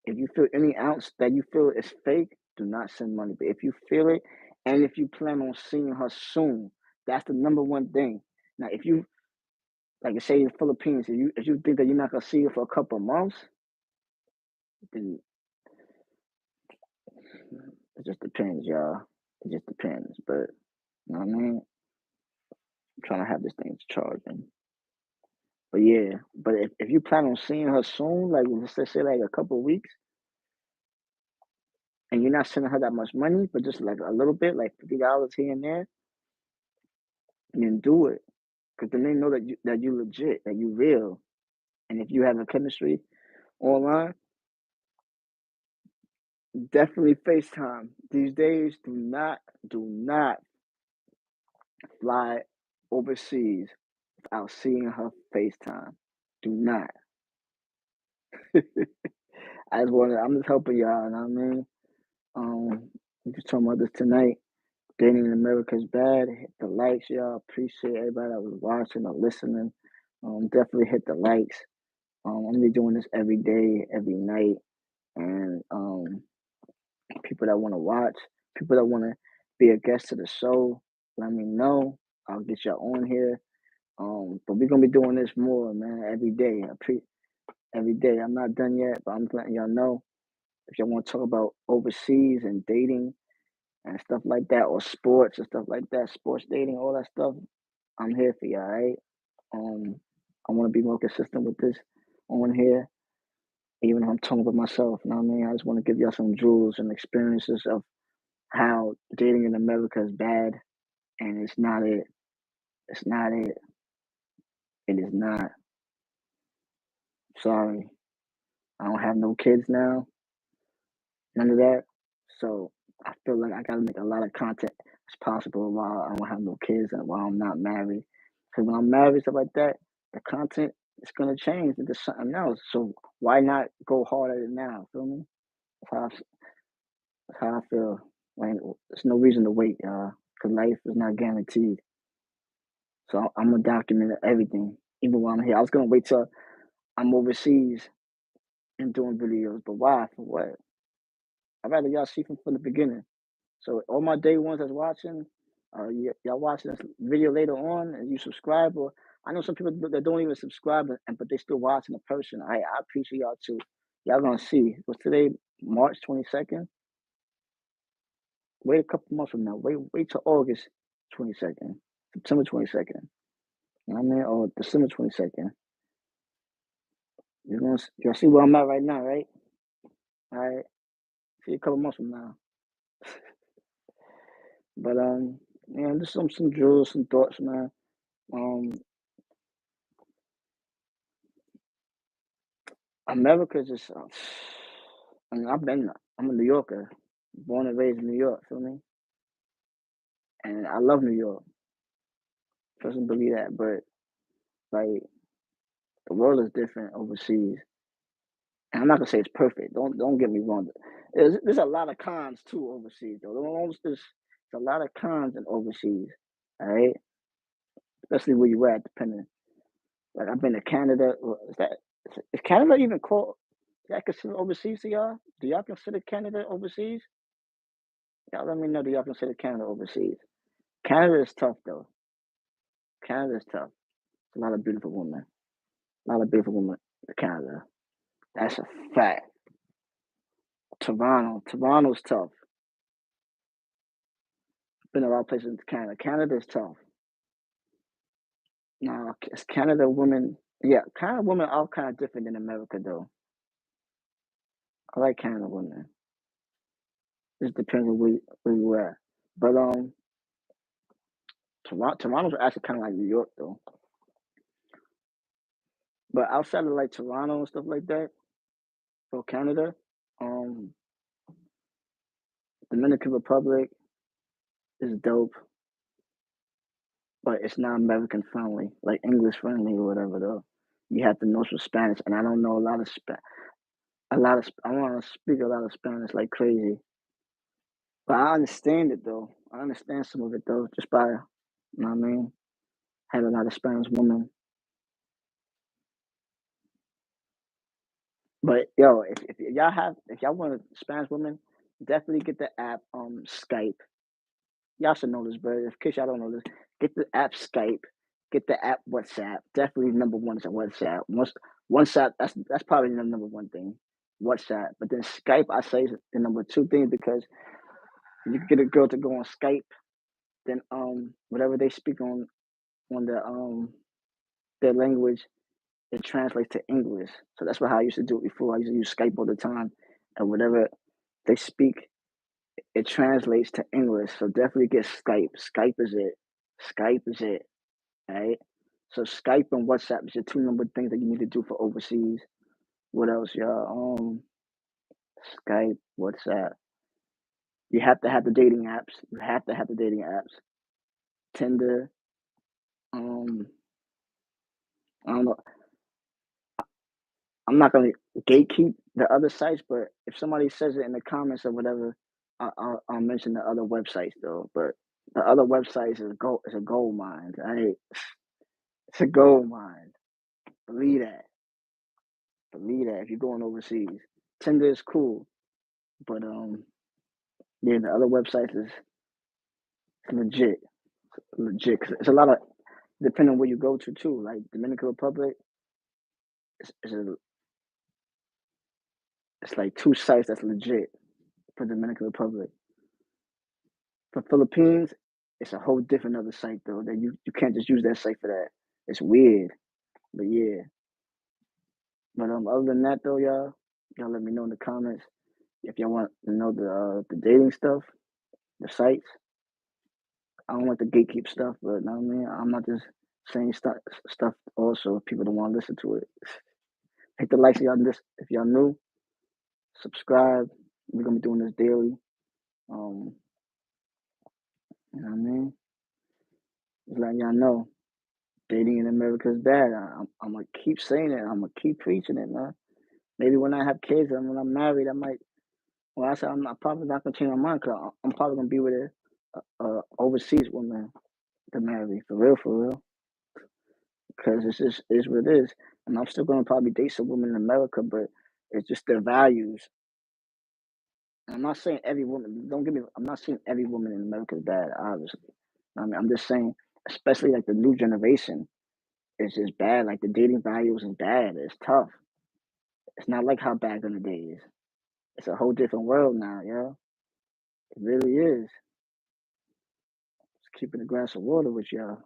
[SPEAKER 1] if you feel any ounce that you feel is fake, do not send money. But if you feel it, and if you plan on seeing her soon, that's the number one thing. Now, if you like say in the Philippines, if you think that you're not gonna see her for a couple of months, then it just depends, y'all. It just depends. But you know what I mean? I'm trying to have this thing charging. But yeah, but if you plan on seeing her soon, like let's say like a couple of weeks, and you're not sending her that much money, but just like a little bit, like $50 here and there, then do it. Because then they know that you legit, that you real. And if you have a chemistry online, definitely FaceTime. These days, do not fly overseas without seeing her FaceTime. Do not. I'm just helping y'all, you know what I mean? We just talking about this tonight. Dating in America is bad. Hit the likes, y'all. Appreciate everybody that was watching or listening. Definitely hit the likes. I'm gonna be doing this every day, every night. And people that want to watch, people that want to be a guest to the show, let me know. I'll get y'all on here. But we're gonna be doing this more, man, every day. Every day. I'm not done yet, but I'm letting y'all know if y'all want to talk about overseas and dating and stuff like that, or sports and stuff like that, sports dating, all that stuff. I'm here for y'all, right? Um, I want to be more consistent with this on here, even if I'm talking about myself. You know what I mean? I just want to give y'all some jewels and experiences of how dating in America is bad, and it's not it. It's not it. It is not. Sorry. I don't have no kids now. None of that. So I feel like I gotta make a lot of content as possible while I don't have no kids and while I'm not married. Because when I'm married, stuff like that, the content is gonna change into something else. So why not go hard at it now? Feel me? That's how that's how I feel. Like there's no reason to wait, y'all. Because life is not guaranteed. So I'm gonna document everything, even while I'm here. I was gonna wait till I'm overseas and doing videos, but why? For what? I'd rather y'all see from the beginning. So all my day ones that's watching, y'all watching this video later on, and you subscribe, or I know some people that don't even subscribe, but they still watching the person. I appreciate y'all too. Y'all gonna see. Was today March 22nd? Wait a couple months from now. Wait till August 22nd, September 22nd. You know what I mean? Or December 22nd. You'll see where I'm at right now, right? All right, see you a couple months from now. But yeah, just some drills, some thoughts, man. Um, America just, I mean, I'm a New Yorker, born and raised in New York. Feel me? And I love New York. Doesn't believe that, but like the world is different overseas. And I'm not gonna say it's perfect. Don't get me wrong. There's a lot of cons too overseas though. There's a lot of cons in overseas. All right, especially where you at, depending. Like I've been to Canada. Is Canada even called? Is that considered overseas to y'all? Do y'all consider Canada overseas? Y'all let me know. Do y'all consider Canada overseas? Canada is tough though. Canada is tough. It's a lot of beautiful women. A lot of beautiful women in Canada. That's a fact. Toronto's tough. Been a lot of places in Canada. Canada is tough. Now, it's Canada women. Yeah, Canada women are kind of different than America though. I like Canada women. Just depends on where you at. But Toronto's actually kind of like New York though. But outside of like Toronto and stuff like that, or Canada, um, Dominican Republic is dope, but it's not American friendly, like English friendly or whatever though. You have to know some Spanish, and I don't know a lot of I want to speak a lot of Spanish like crazy, but I understand it though. I understand some of it though, just by you know what I mean. Had a lot of Spanish women, but yo, if y'all want a Spanish women, definitely get the app Skype. Y'all should know this, but in case y'all don't know this, get the app Skype, get the app WhatsApp. Definitely number one is a WhatsApp. WhatsApp, that's probably the number one thing. WhatsApp. But then Skype, I say is the number two thing because you can get a girl to go on Skype, then whatever they speak on their language, it translates to English. So that's what how I used to do it before. I used to use Skype all the time, and whatever they speak, it translates to English. So definitely get Skype. Skype is it. Skype is it. Right? So Skype and WhatsApp is your two number things that you need to do for overseas. What else, y'all? Skype, WhatsApp. You have to have the dating apps. You have to have the dating apps. Tinder. Um, I don't know. I'm not gonna gatekeep the other sites, but if somebody says it in the comments or whatever, I'll mention the other websites though. But the other websites is a gold mine. Right? It's a gold mine. Believe that. Believe that. If you're going overseas, Tinder is cool, but yeah, the other websites is legit, legit. 'Cause it's a lot of depending on where you go to too. Like Dominican Republic, is it's like two sites that's legit for Dominican Republic. For Philippines, it's a whole different other site though. That you can't just use that site for that. It's weird, but yeah. But other than that though, y'all let me know in the comments if y'all want to know the dating stuff, the sites. I don't like the gatekeep stuff, but you know what I mean, I'm not just saying stuff. Also, if people don't want to listen to it. Hit the likes if y'all new. Subscribe. We're gonna be doing this daily. Um, you know what I mean? Just letting y'all know. Dating in America is bad. I'm gonna keep saying it. I'm gonna keep preaching it, man. Maybe when I have kids and when I'm married, I might. Well, I said probably not gonna change my mind because I'm probably gonna be with a overseas woman to marry for real. Because it's just is what it is, and I'm still gonna probably date some women in America, but it's just their values. And I'm not saying every woman. Don't get me. I'm not saying every woman in America is bad. Obviously, I mean, I'm just saying, especially like the new generation, it's just bad. Like the dating values is bad. It's tough. It's not like how back in the days. It's a whole different world now, yo. It really is. Just keeping a glass of water with y'all.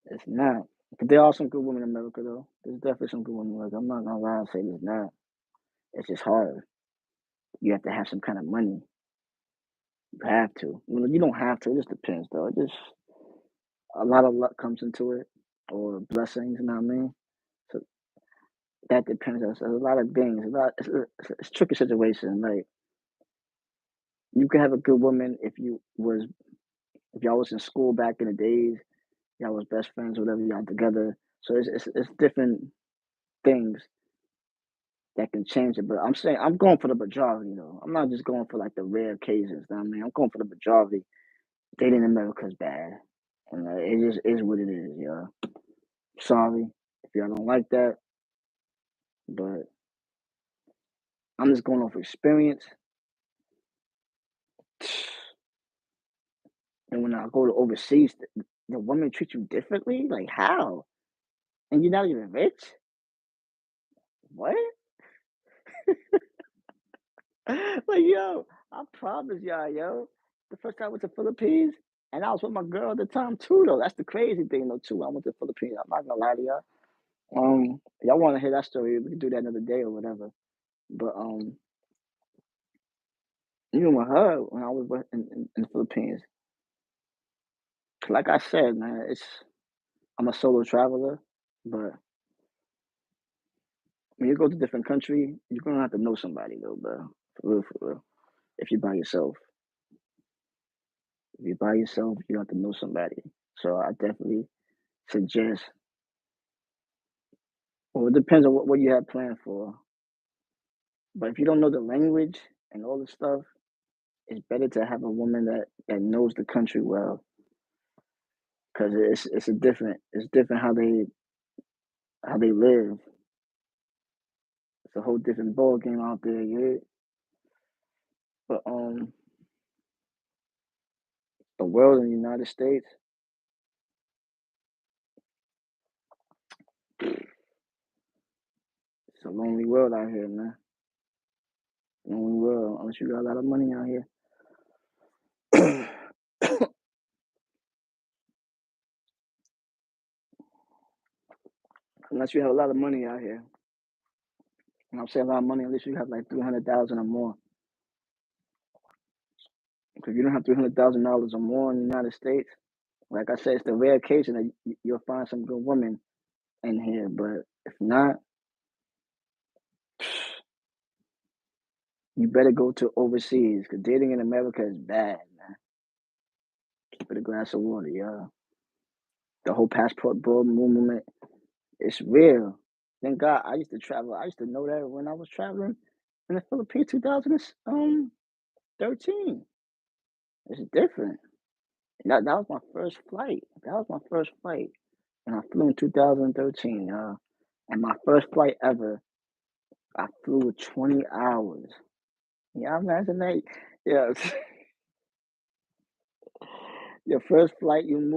[SPEAKER 1] It's not. But there are some good women in America, though. There's definitely some good women. Like I'm not gonna lie and say there's not. It's just hard. You have to have some kind of money. You have to. Well, you don't have to. It just depends, though. It just a lot of luck comes into it, or blessings. You know what I mean? So that depends. There's a lot of things. A lot. It's a tricky situation. Like you could have a good woman if y'all was in school back in the days. Y'all was best friends, whatever. Y'all together. So it's different things that can change it. But I'm saying I'm going for the majority though. I'm not just going for like the rare occasions. You know what I mean, I'm going for the majority. Dating in America is bad, and it just is what it is, y'all. Sorry if y'all don't like that, but I'm just going off experience. And when I go to overseas, the women treat you differently. Like how? And you're not even rich? What? Like yo, I promise y'all, yo. The first time I went to Philippines, and I was with my girl at the time too, though. That's the crazy thing, though, too. I went to Philippines. I'm not gonna lie to y'all. Y'all want to hear that story? We can do that another day or whatever. But even with her, when I was in the Philippines, like I said, man, I'm a solo traveler. But when you go to different country, you're gonna have to know somebody, though, bro. For real, for real. If you're by yourself, if you're by yourself, you have to know somebody. So I definitely suggest. Well, it depends on what you have planned for. But if you don't know the language and all this stuff, it's better to have a woman that knows the country well, because it's different how they live. It's a whole different ball game out there. Yeah. But the world in the United States, it's a lonely world out here, man. Lonely world unless you got a lot of money out here. Unless you have a lot of money out here. And I'm saying a lot of money, unless you have like 300,000 or more. If you don't have $300,000 or more in the United States, like I said, it's the rare occasion that you'll find some good women in here. But if not, you better go to overseas because dating in America is bad, man. Keep it a glass of water, yeah. The whole passport bro movement, it's real. Thank God I used to travel. I used to know that when I was traveling in the Philippines, 2013. It's different. That was my first flight. That was my first flight, and I flew in 2013. And my first flight ever, I flew with 20 hours. Yeah, imagine that. Yeah, your first flight, you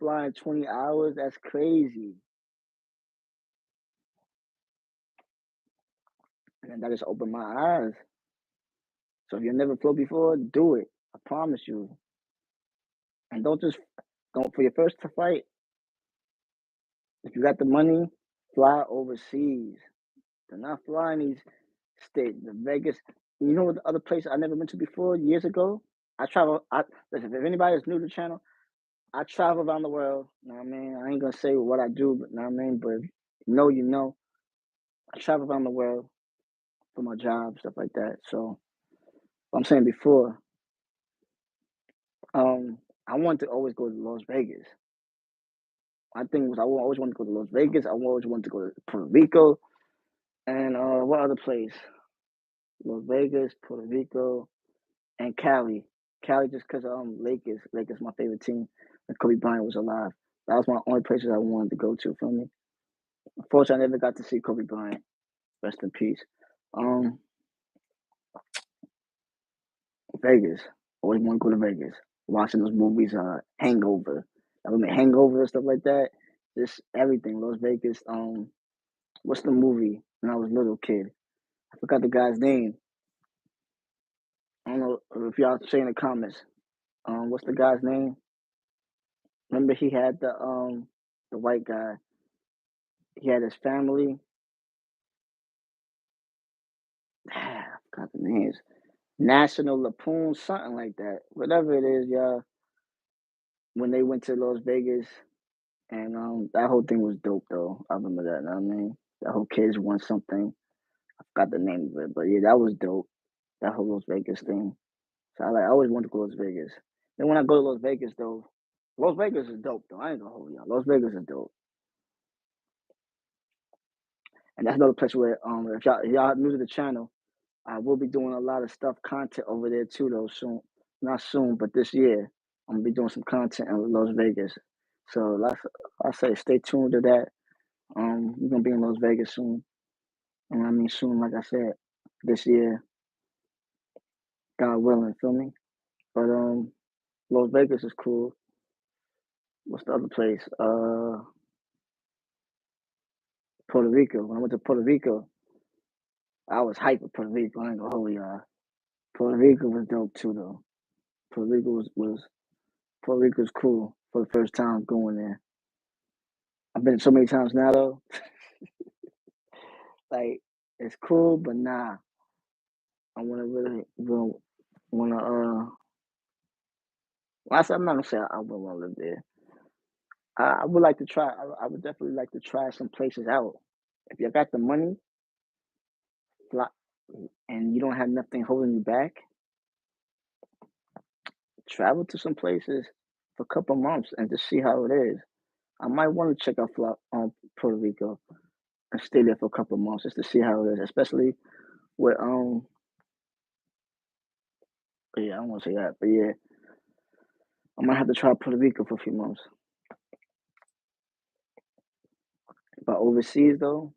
[SPEAKER 1] flying 20 hours. That's crazy. And that just opened my eyes. So if you never flew before, do it. I promise you. And don't for your first flight. If you got the money, fly overseas. Do not fly in these states. The Vegas. You know what the other place I never been to before? Years ago, I travel. I listen. If anybody is new to the channel, I travel around the world. You know what I mean? I ain't gonna say what I do, but you know what I mean. But if you know, you know. I travel around the world for my job, stuff like that. So I'm saying before, um, I want to always go to Las Vegas. My thing was I always wanted to go to Las Vegas. I always wanted to go to Puerto Rico and what other place? Las Vegas, Puerto Rico, and Cali. Cali just because Lakers. Lakers my favorite team. And Kobe Bryant was alive. That was my only places I wanted to go to. For me, unfortunately, I never got to see Kobe Bryant. Rest in peace. Um, Vegas. Always want to go to Vegas. Watching those movies, Hangover. I mean, Hangover and stuff like that. Just everything. Las Vegas. What's the movie when I was a little kid? I forgot the guy's name. I don't know if y'all say in the comments. What's the guy's name? Remember he had the white guy. He had his family. I forgot the names. National Lapoon, something like that. Whatever it is, y'all. When they went to Las Vegas, and that whole thing was dope though. I remember that. Know what I mean, the whole kids won something. I forgot the name of it, but yeah, that was dope. That whole Las Vegas thing. So I always wanted to go to Las Vegas. Then when I go to Las Vegas though, Las Vegas is dope though. I ain't gonna hold y'all. Las Vegas is dope, and that's another place where if y'all new to the channel, I will be doing a lot of stuff, content over there too though. Soon, not soon, but this year, I'm gonna be doing some content in Las Vegas. So I say stay tuned to that. We're gonna be in Las Vegas soon. And I mean soon, like I said, this year, God willing, feel me? But Las Vegas is cool. What's the other place? Puerto Rico. When I went to Puerto Rico, I was hyped with Puerto Rico. I ain't gonna hold y'all. Puerto Rico was dope too, though. Puerto Rico was Puerto Rico's cool for the first time going there. I've been so many times now though. Like it's cool, but nah. I wanna really wanna well, I'm not gonna say I would wanna live there. I would like to try. I would definitely like to try some places out. If you got the money, fly, and you don't have nothing holding you back, travel to some places for a couple months and just see how it is. I might want to check out Puerto Rico and stay there for a couple months just to see how it is, especially with yeah, I don't want to say that, but yeah, I might have to try Puerto Rico for a few months. But overseas though,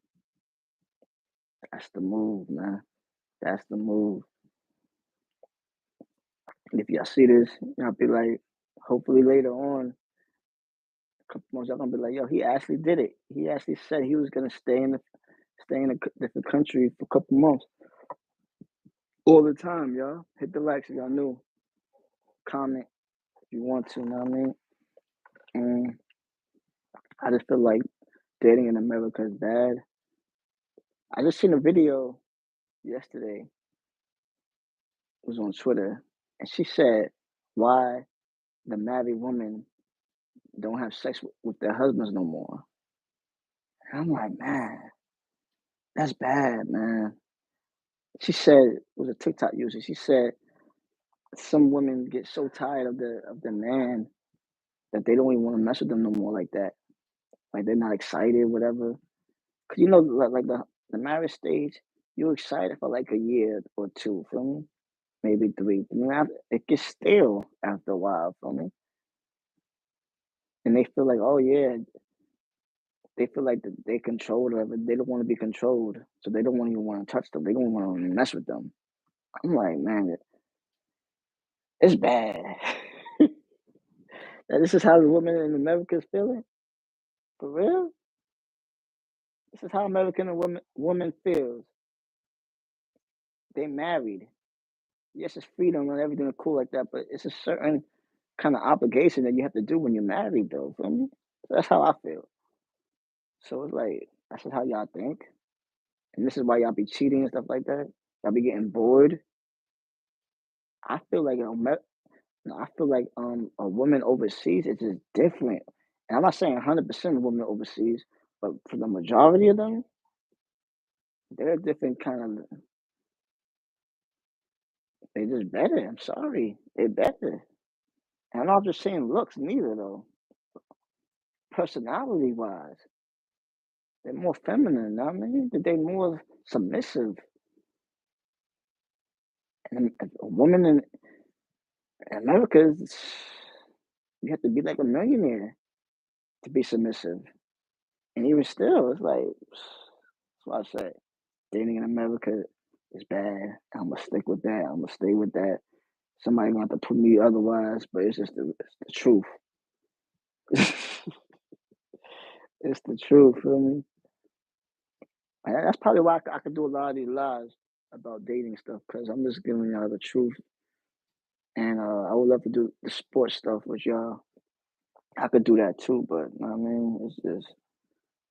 [SPEAKER 1] that's the move, man. That's the move. And if y'all see this, y'all be like, hopefully later on, a couple months, y'all gonna be like, yo, he actually did it. He actually said he was gonna stay in a different country for a couple months. All the time, y'all. Hit the likes if y'all new. Comment if you want to, know what I mean? And I just feel like dating in America is bad. I just seen a video yesterday. It was on Twitter, and she said why the married women don't have sex with their husbands no more. And I'm like, man, that's bad, man. She said it was a TikTok user. She said some women get so tired of the man that they don't even want to mess with them no more like that. Like they're not excited, whatever. Cause you know, like the marriage stage, you're excited for like a year or two, feel me? Maybe three. And then it gets stale after a while, feel me? And they feel like, oh yeah, they feel like they control whatever. They don't want to be controlled, so they don't even want to touch them. They don't want to mess with them. I'm like, man, it's bad. That this is how the women in America is feeling for real. This is how American woman feels. They married. Yes, it's freedom and everything is cool like that, but it's a certain kind of obligation that you have to do when you're married, though. Feel me? That's how I feel. So it's like that's just how y'all think, and this is why y'all be cheating and stuff like that. Y'all be getting bored. I feel like no, I feel like a woman overseas is just different. And I'm not saying 100% of women overseas, but for the majority of them, they're a different kind of. They just better. I'm sorry, they better. And I'm not just saying looks neither though. Personality wise, they're more feminine. Know what I mean, they're more submissive. And a woman in America, you have to be like a millionaire to be submissive. And even still, it's like that's why I say dating in America is bad. I'm gonna stick with that. I'm gonna stay with that. Somebody gonna have to prove me otherwise, but it's the truth. It's the truth, feel me? And that's probably why I could do a lot of these lives about dating stuff because I'm just giving y'all the truth. And I would love to do the sports stuff with y'all. I could do that too, but you know what I mean, it's just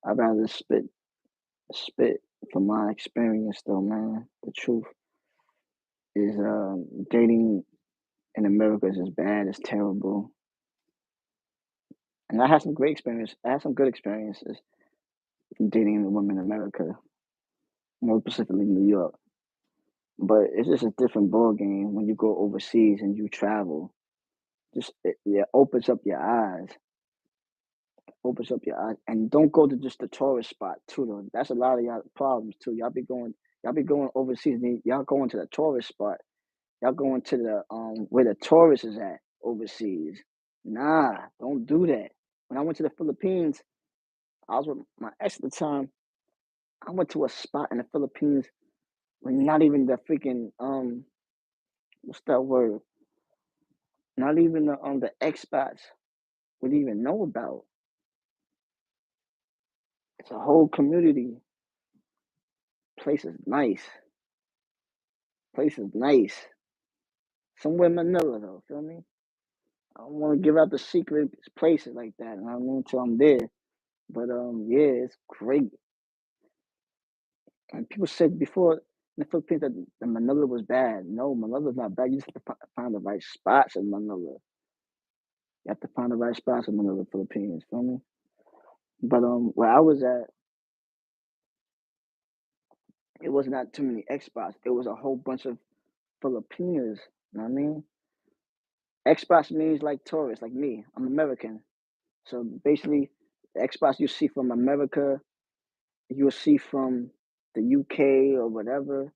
[SPEAKER 1] I'd rather spit from my experience though, man. The truth is, dating in America is as bad, it's terrible. And I had some great experience. I had some good experiences from dating a woman in America, more specifically New York. But it's just a different ball game when you go overseas and you travel. Just yeah, opens up your eyes, and don't go to just the tourist spot too. Though that's a lot of y'all problems too. Y'all be going overseas, and y'all going to the tourist spot. Y'all going to the where the tourists is at overseas. Nah, don't do that. When I went to the Philippines, I was with my ex at the time. I went to a spot in the Philippines where not even the freaking what's that word? Not even the expats would even know about. It's a whole community. Place is nice. Place is nice. Somewhere in Manila though, feel me? I don't want to give out the secret places like that. I don't mean until I'm there. But yeah, it's great. And people said before in the Philippines that Manila was bad. No, Manila's not bad. You just have to find the right spots in Manila. You have to find the right spots in Manila, Philippines. Feel me? But where I was at, it was not too many expats. It was a whole bunch of Filipinos. You know what I mean? Expats means like tourists, like me. I'm American. So basically, the expats you see from America, you'll see from the UK or whatever.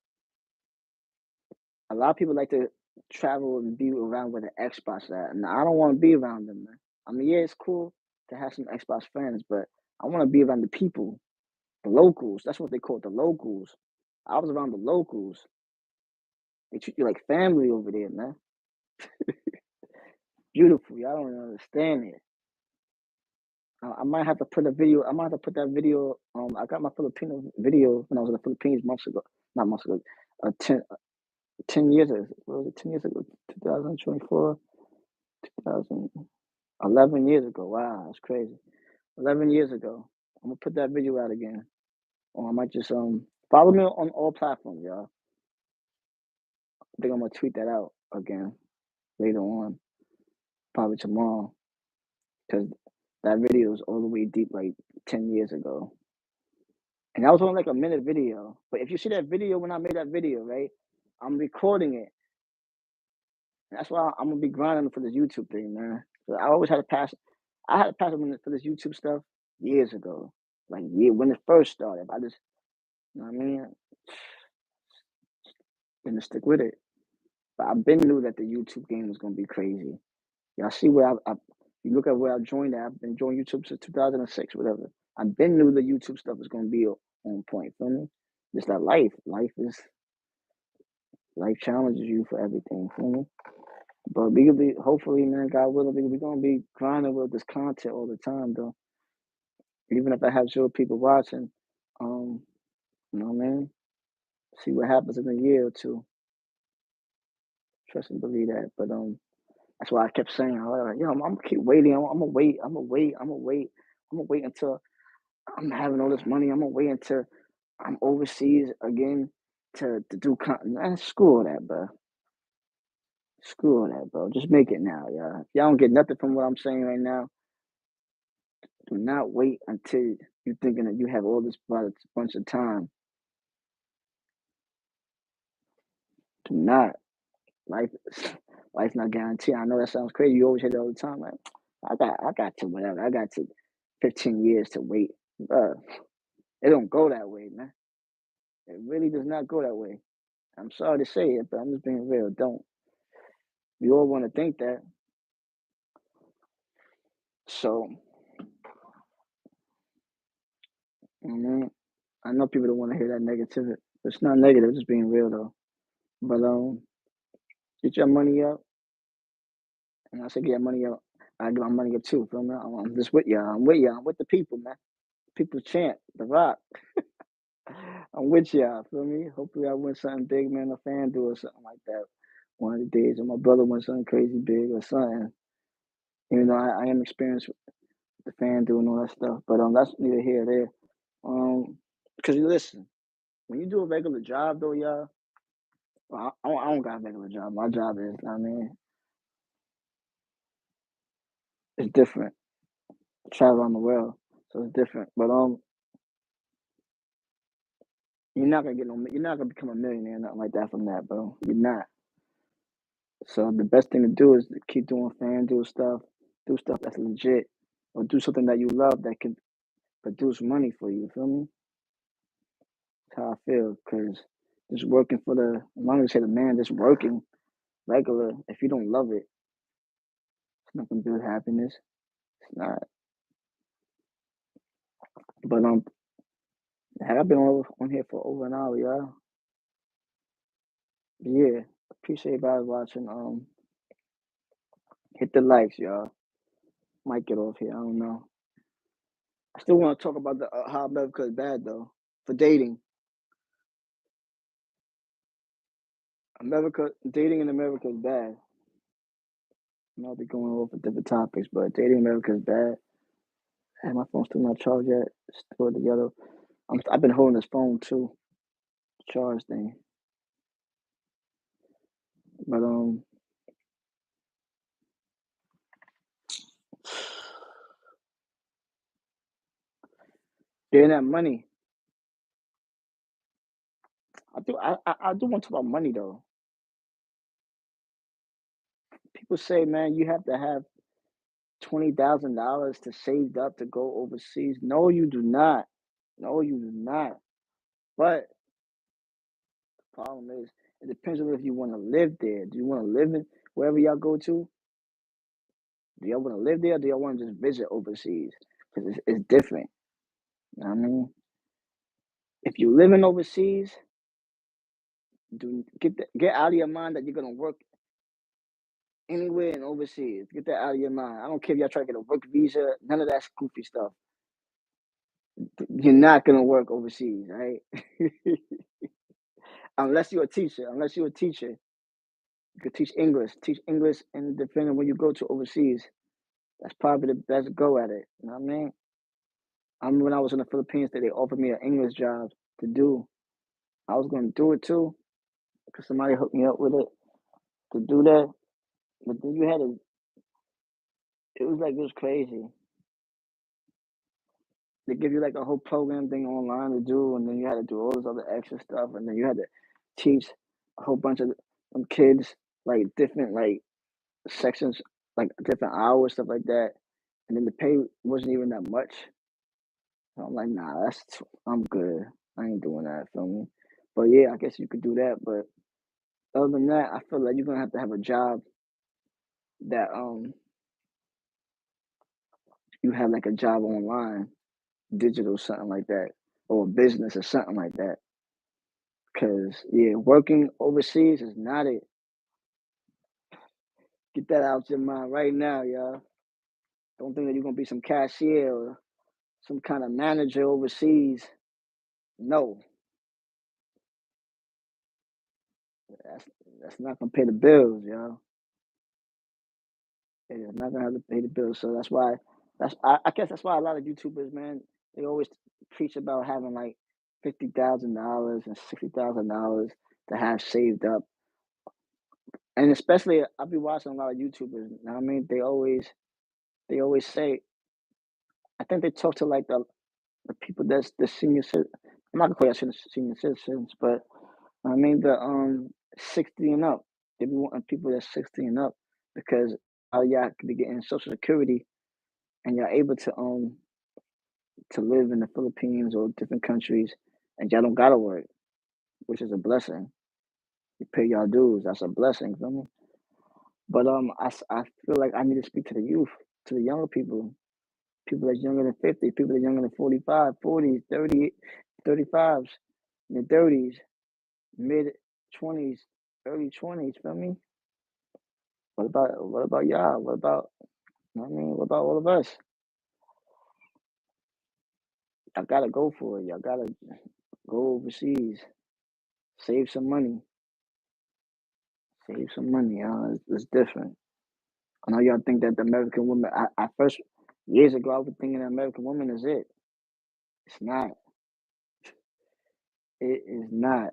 [SPEAKER 1] A lot of people like to travel and be around where the expats are at. And I don't want to be around them, man. I mean, yeah, it's cool to have some expats friends, but I want to be around the people, the locals. That's what they call it, the locals. I was around the locals. They treat you like family over there, man. Beautiful. Y'all don't even understand it. I might have to put a video. I might have to put that video. I got my Filipino video when I was in the Philippines months ago. Not months ago. 10 years ago. What was it? 10 years ago. 2024. 2000. 11 years ago. Wow, that's crazy. 11 years ago. I'm gonna put that video out again. Or I might just follow me on all platforms, y'all. I think I'm gonna tweet that out again later on, probably tomorrow, because that video is all the way deep, like 10 years ago. And that was only like a minute video. But if you see that video when I made that video, right? I'm recording it. And that's why I'm gonna be grinding for this YouTube thing, man. So I always had a passion. I had a passion for this YouTube stuff years ago. Like when it first started. I just you know what I mean? Gonna stick with it. But I've been knew that the YouTube game was gonna be crazy. Y'all see where you look at where I joined at. I've been joining YouTube since 2006, whatever. I've been knew the YouTube stuff was gonna be on point. Feel me? Just that life challenges you for everything. Feel me? But we could be hopefully, man, God willing, we gonna be grinding with this content all the time, though. Even if I have 0 people watching, um, you know what I mean? See what happens in a year or two. Trust and believe that. But that's why I kept saying, like, yo, I'm gonna keep waiting. I'm gonna wait. I'm gonna wait. I'm gonna wait. I'm gonna wait until I'm having all this money. I'm gonna wait until I'm overseas again to do content. Man, screw all that, bro. Screw all that, bro. Just make it now, y'all. If y'all don't get nothing from what I'm saying right now, do not wait until you're thinking that you have all this bunch of time. Do not. Life, life's not guaranteed. I know that sounds crazy. You always hear it all the time. Like, I got to whatever. I got to 15 years to wait. It don't go that way, man. It really does not go that way. I'm sorry to say it, but I'm just being real. Don't. We all want to think that. So, I know people don't want to hear that negativity. It's not negative. It's just being real though. But get your money up, and I say get your money up. I get my money up too. Feel me? I'm just with y'all. I'm with y'all. I'm with the people, man. People chant the rock. I'm with y'all. Feel me? Hopefully, I win something big, man. A fan do or something like that one of the days, or my brother wins something crazy big or something. Even though I am experienced the fan doing all that stuff. But that's neither here nor there. Because you listen, when you do a regular job though, y'all, well, I don't got a regular job. My job is, I mean, it's different. Travel around the world, so it's different. But you're not gonna get no, you're not gonna become a millionaire, nothing like that from that, bro. You're not. So the best thing to do is to keep doing fan do stuff that's legit, or do something that you love that can produce money for you. Feel me? That's how I feel. Cause just working for I'm not gonna say the man, just working regular. If you don't love it, it's not gonna build happiness. It's not. But I've been on here for over an hour, y'all. Yeah, appreciate everybody watching. Hit the likes, y'all. Might get off here. I don't know. I still want to talk about the how America is bad though for dating. America dating in America is bad. I'll be going over different topics, but dating in America is bad. And my phone's still not charged yet. It's still together. I've been holding this phone too, charge thing. But getting that money. I do want to talk about money though. People say, man, you have to have $20,000 to save up to go overseas. No, you do not. No, you do not. But the problem is, it depends on if you want to live there. Do you want to live in wherever y'all go to? Do y'all want to live there? Or do y'all want to just visit overseas? Because it's different. You know what I mean? If you living overseas, get out of your mind that you're gonna work anywhere in overseas. Get that out of your mind. I don't care if y'all try to get a work visa. None of that goofy stuff. You're not gonna work overseas, right? Unless you're a teacher. Unless you're a teacher, you could teach English. Teach English, and depending when you go to overseas, that's probably the best go at it. You know what I mean? I remember when I was in the Philippines, they offered me an English job to do. I was gonna do it too, because somebody hooked me up with it to do that. But then you had to. It was crazy. They give you like a whole program thing online to do, and then you had to do all this other extra stuff, and then you had to teach a whole bunch of them kids like different like sections, like different hours, stuff like that. And then the pay wasn't even that much. So I'm like, nah, I'm good. I ain't doing that. Feel me? But yeah, I guess you could do that. But other than that, I feel like you're gonna have to have a job that you have like a job online, digital, something like that, or a business or something like that. Cause yeah, working overseas is not it. Get that out your mind right now, y'all. Don't think that you're gonna be some cashier or some kind of manager overseas. No, that's that's not gonna pay the bills, y'all. It is not gonna have to pay the bills. So I guess that's why a lot of YouTubers, man, they always preach about having like $50,000 and $60,000 to have saved up. And especially I'll be watching a lot of YouTubers. You know what I mean? They always say, I think they talk to like the people that's the senior citizen. I'm not gonna call you senior citizens, but I mean the 60 and up. They be wanting people that's 60 and up because y'all could be getting Social Security and y'all able to live in the Philippines or different countries and y'all don't gotta work, which is a blessing. You pay y'all dues. That's a blessing, feel me? But I feel like I need to speak to the youth, to the younger people that's younger than 50, people that's younger than 45, 40, 30, 35s, mid 30s, mid 20s, early 20s, feel me? What about y'all? You know what I mean? What about all of us? Y'all gotta go for it. Y'all gotta go overseas, save some money, save some money. It's different. I know y'all think that the American woman. I first Years ago, I was thinking an American woman is it. It's not. It is not.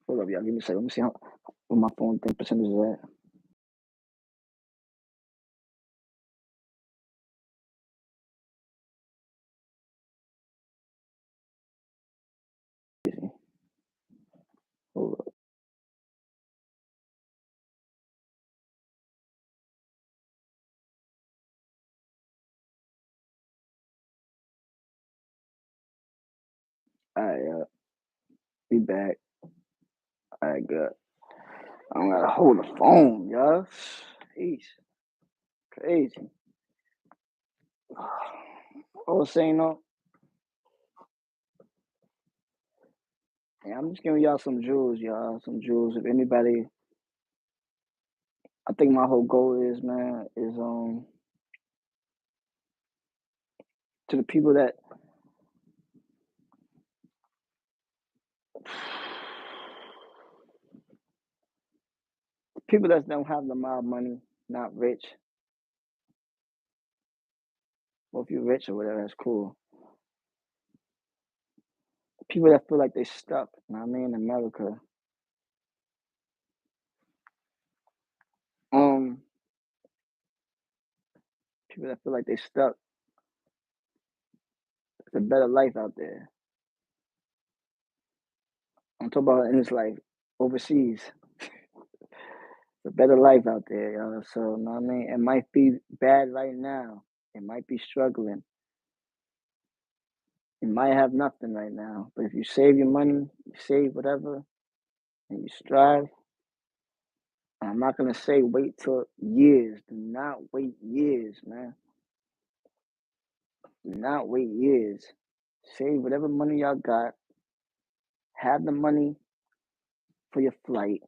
[SPEAKER 1] Hold up, y'all. Give me a second. Let me see how what my phone think percentage is at. Hold up. All right, be back. All right, good. I don't gotta hold the phone, y'all. Jeez, crazy. I was saying though, yeah, I'm just giving y'all some jewels, y'all. Some jewels. If anybody, I think my whole goal is, man, is to the people that don't have the amount of money, not rich. Well, if you're rich or whatever, that's cool. People that feel like they stuck, you know what I mean, in America. Um, People that feel like they stuck. It's a better life out there. I'm talking about in this life, overseas. It's a better life out there, y'all. So, you know what I mean? It might be bad right now. It might be struggling. You might have nothing right now. But if you save your money, you save whatever, and you strive, I'm not gonna say wait till years. Do not wait years, man. Do not wait years. Save whatever money y'all got. Have the money for your flight.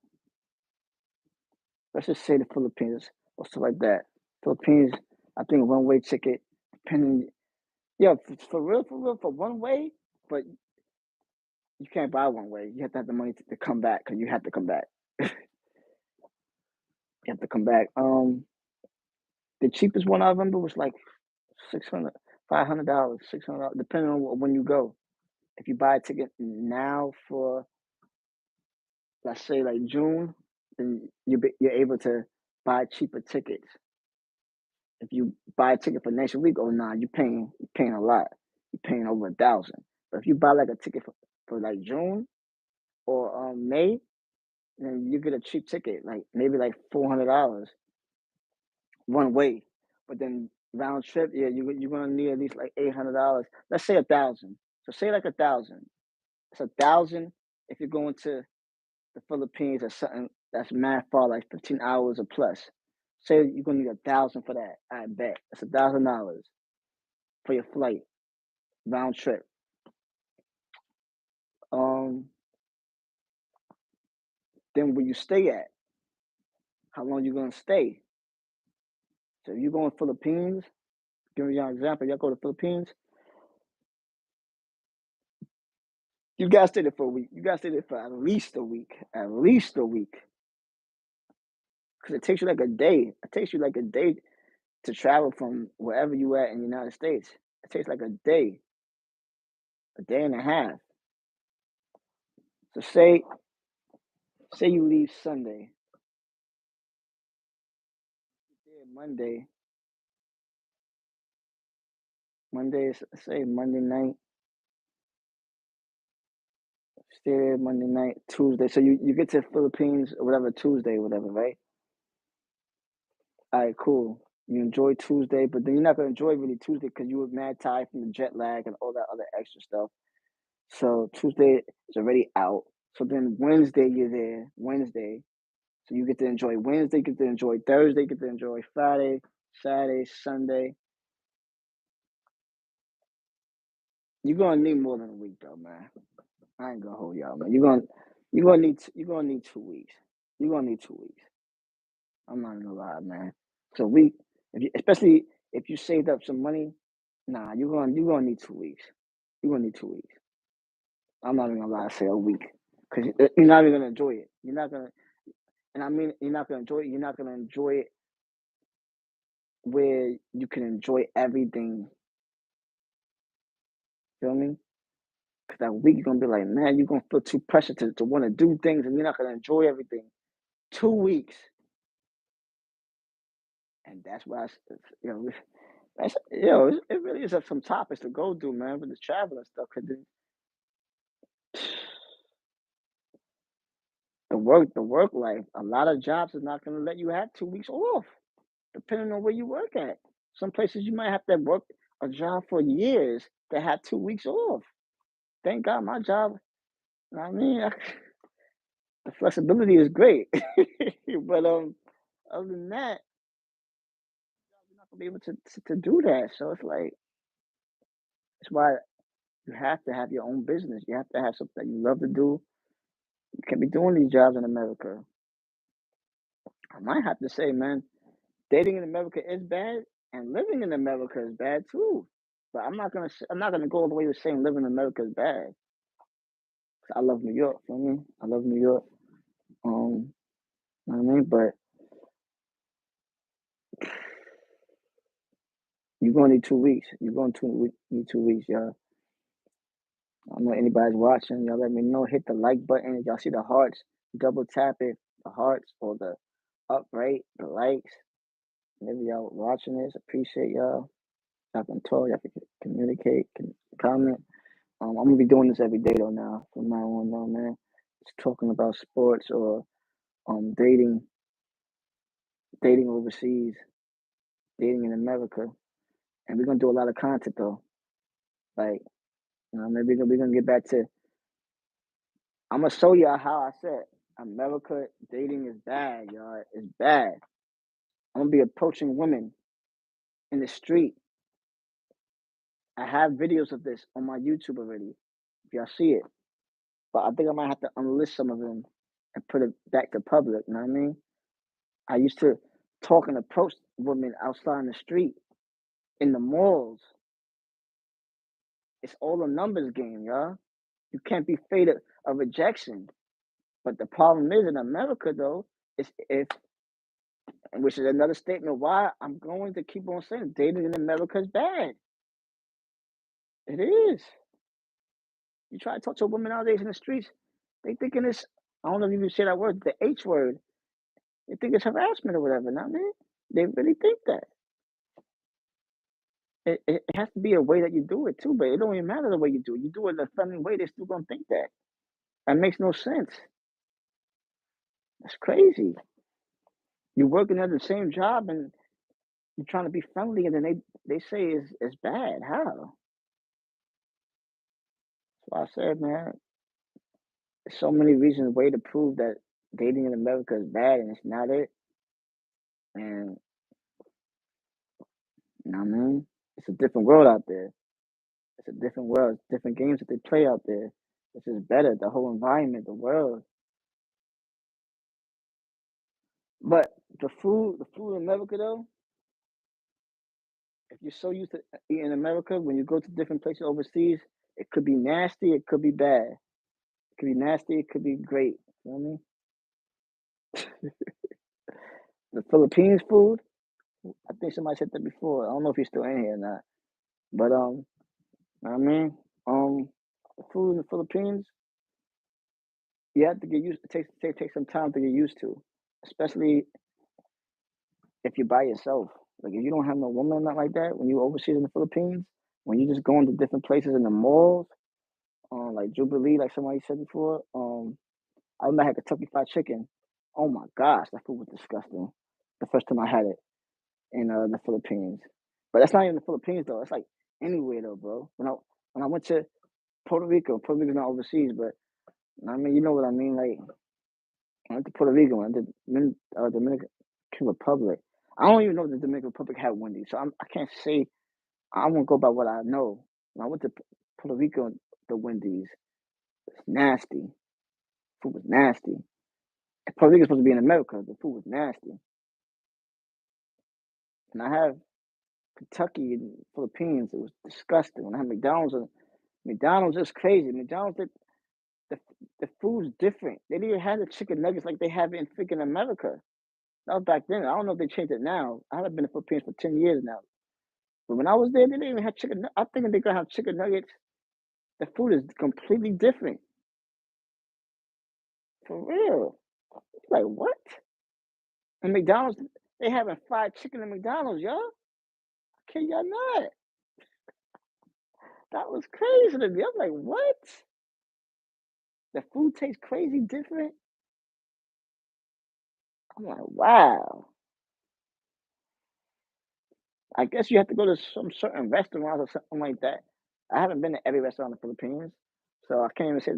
[SPEAKER 1] Let's just say the Philippines or stuff like that. Philippines, I think one way ticket, depending. Yeah, for real, for one way. But you can't buy one way. You have to have the money to come back because you have to come back. You have to come back. The cheapest one I remember was like 600, $500, $600, depending on when you go. If you buy a ticket now for, let's say, like June, then you're able to buy cheaper tickets. If you buy a ticket for next week, oh nah, you're paying a lot. You're paying over 1,000. But if you buy like a ticket for like June or May, then you get a cheap ticket, like maybe like $400 one way. But then round trip, yeah, you're gonna need at least like $800. Let's say 1,000. So say like 1,000. It's 1,000 if you're going to the Philippines or something that's mad far, like 15 hours or plus. Say you're gonna need 1,000 for that. I bet it's $1,000 for your flight round trip. Um, then where you stay at, how long you gonna stay? So if you going to Philippines, give me an example. Y'all go to Philippines, you gotta stay there for a week. You gotta stay there for at least a week. At least a week. Because it takes you like a day. It takes you like a day to travel from wherever you at in the United States. It takes like a day and a half. So say you leave Sunday, yeah, Monday, say Monday night, stay there Monday night, Tuesday. So you get to the Philippines or whatever Tuesday, whatever, right? All right, cool. You enjoy Tuesday, but then you're not gonna enjoy really Tuesday because you were mad tired from the jet lag and all that other extra stuff. So Tuesday is already out. So then Wednesday you're there. Wednesday. So you get to enjoy Wednesday, get to enjoy Thursday, get to enjoy Friday, Saturday, Sunday. You're gonna need more than a week though, man. I ain't gonna hold y'all, man. You're gonna need 2 weeks. You're gonna need 2 weeks. I'm not gonna lie, man. So we, especially if you saved up some money, nah, you're gonna need 2 weeks. You're gonna need 2 weeks. I'm not even gonna lie, say a week, because you're not even gonna enjoy it. You're not gonna, and I mean, you're not gonna enjoy it. You're not gonna enjoy it where you can enjoy everything, feel me? 'Cause that week you're gonna be like, man, you're gonna feel too pressure to wanna do things and you're not gonna enjoy everything. 2 weeks, and that's why that's it really is some topics to go through, man, with the travel and stuff. Cause the work life, a lot of jobs is not gonna let you have 2 weeks off, depending on where you work at. Some places you might have to work a job for years to have 2 weeks off. Thank God my job, you know what I mean? The flexibility is great. But, other than that, you're not gonna be able to do that. So it's like, it's why you have to have your own business. You have to have something that you love to do. You can't be doing these jobs in America. I might have to say, man, dating in America is bad, and living in America is bad too. But I'm not gonna go all the way to saying living in America is bad. 'Cause I love New York, feel me? I love New York. You know what I mean? But you're gonna need 2 weeks. You're going to need 2 weeks, y'all. I don't know anybody's watching. Y'all let me know. Hit the like button. Y'all see the hearts. Double tap it. The hearts or the upright, the likes. Maybe y'all watching this. Appreciate y'all. Y'all can talk. Y'all can communicate. Can comment. I'm gonna be doing this every day though now. From now on, though, man. Just talking about sports or dating overseas, dating in America, and we're gonna do a lot of content though. Like, maybe we're gonna get back to. I'm gonna show y'all how I said America dating is bad, y'all. It's bad. I'm gonna be approaching women in the street. I have videos of this on my YouTube already. If y'all see it, but I think I might have to unlist some of them and put it back to public. You know what I mean? I used to talk and approach women outside in the street, in the malls. It's all a numbers game, y'all. You can't be afraid of rejection. But the problem is in America, though, is if, which is another statement why I'm going to keep on saying dating in America is bad. It is. You try to talk to a woman nowadays in the streets, they thinking it's, I don't know if you can say that word, the H word. They think it's harassment or whatever, not me. They really think that. It has to be a way that you do it too, but it don't even matter the way you do it. You do it in a friendly way, they still gonna think that. That makes no sense. That's crazy. You're working at the same job and you're trying to be friendly, and then they say it's bad. How? That's why I said, man, there's so many reasons, way to prove that dating in America is bad, and it's not it. And you know what I mean? It's a different world out there. It's a different world. It's different games that they play out there. It's just better. The whole environment, the world. But the food in America though, if you're so used to eating in America, when you go to different places overseas, it could be nasty, it could be bad. It could be nasty, it could be great. You know what I mean? The Philippines food, I think somebody said that before. I don't know if he's still in here or not. But know what I mean? Um the food in the Philippines, you have to get used, it takes some time to get used to. Especially if you're by yourself. Like if you don't have no woman or nothing like that, when you overseas in the Philippines, when you just going to different places in the malls, like Jubilee, like somebody said before. I remember I had Kentucky Fried Chicken. Oh my gosh, that food was disgusting. The first time I had it in the Philippines, but that's not even the Philippines though. It's like anywhere though, bro. When I went to Puerto Rico's not overseas, but I mean, you know what I mean. Like I went to Puerto Rico, I did Dominican Republic. I don't even know if the Dominican Republic had Wendy's, so I can't say. I won't go by what I know. When I went to Puerto Rico, the Wendy's, it's nasty. Food was nasty. And Puerto Rico's supposed to be in America. The food was nasty. And I have Kentucky and Philippines. It was disgusting. When I had McDonald's is crazy. McDonald's, the the food's different. They didn't have the chicken nuggets like they have in freaking America. That was back then. I don't know if they changed it now. I haven't been to Philippines for 10 years now. But when I was there, they didn't even have I'm thinking they're gonna have chicken nuggets. The food is completely different. For real. Like what? And McDonald's, they having fried chicken at McDonald's, y'all. Can y'all not? That was crazy to me. I'm like, what? The food tastes crazy different. I'm like, wow. I guess you have to go to some certain restaurants or something like that. I haven't been to every restaurant in the Philippines, so I can't even say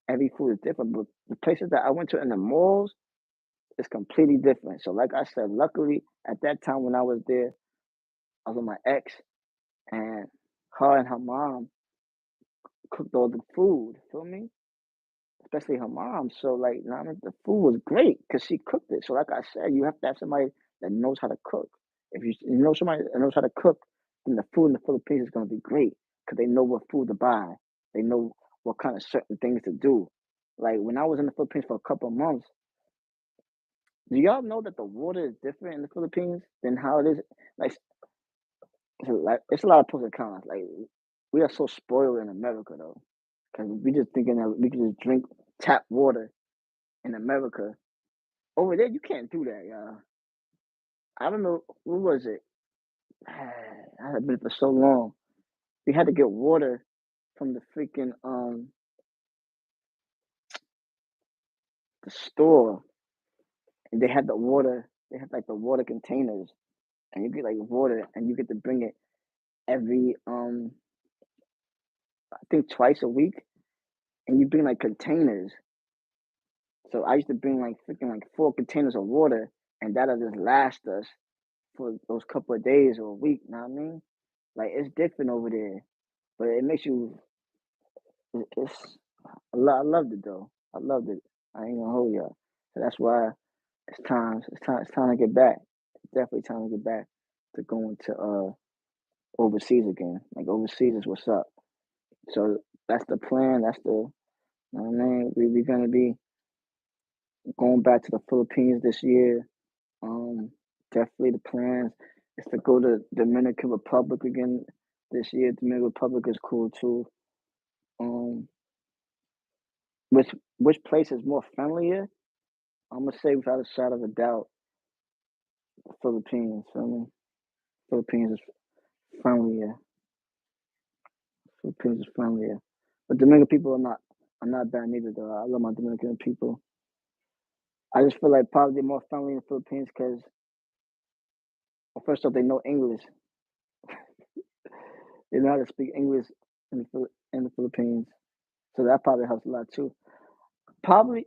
[SPEAKER 1] every food is different. But the places that I went to in the malls is completely different. So, like I said, luckily at that time when I was there, I was with my ex, and her and her mom cooked all the food. Feel me? Especially her mom. So, like, you know what I mean? The food was great because she cooked it. So, like I said, you have to have somebody that knows how to cook. If you know somebody that knows how to cook, then the food in the Philippines is going to be great because they know what food to buy. They know what kind of certain things to do. Like when I was in the Philippines for a couple of months, do y'all know that the water is different in the Philippines than how it is? Like, it's a lot of pros and cons. Like, we are so spoiled in America though, because we just thinking that we can just drink tap water in America. Over there, you can't do that, y'all. I don't know what was it. I had been for so long. We had to get water from the freaking the store, and they had the water. They had like the water containers, and you get like water, and you get to bring it every I think twice a week, and you bring like containers. So I used to bring like freaking like 4 containers of water, and that'll just last us for those couple of days or a week. Know what I mean? Like it's different over there, but it makes you. It's I loved it though. I loved it. I ain't gonna hold y'all. So that's why it's time to get back. It's definitely time to get back to going to overseas again. Like overseas is what's up. So that's the plan. That's the you know what I mean. We're gonna be going back to the Philippines this year. Um, Definitely the plans is to go to Dominican Republic again this year. Dominican Republic is cool too. Um, which which place is more friendlier? I'm gonna say without a shadow of a doubt, the Philippines. Feel me? Philippines is friendlier. Philippines is friendlier. But Dominican people are not bad neither though. I love my Dominican people. I just feel like probably they're more friendly in the Philippines because well, first off they know English. They know how to speak English in the Philippines. So that probably helps a lot too. Probably,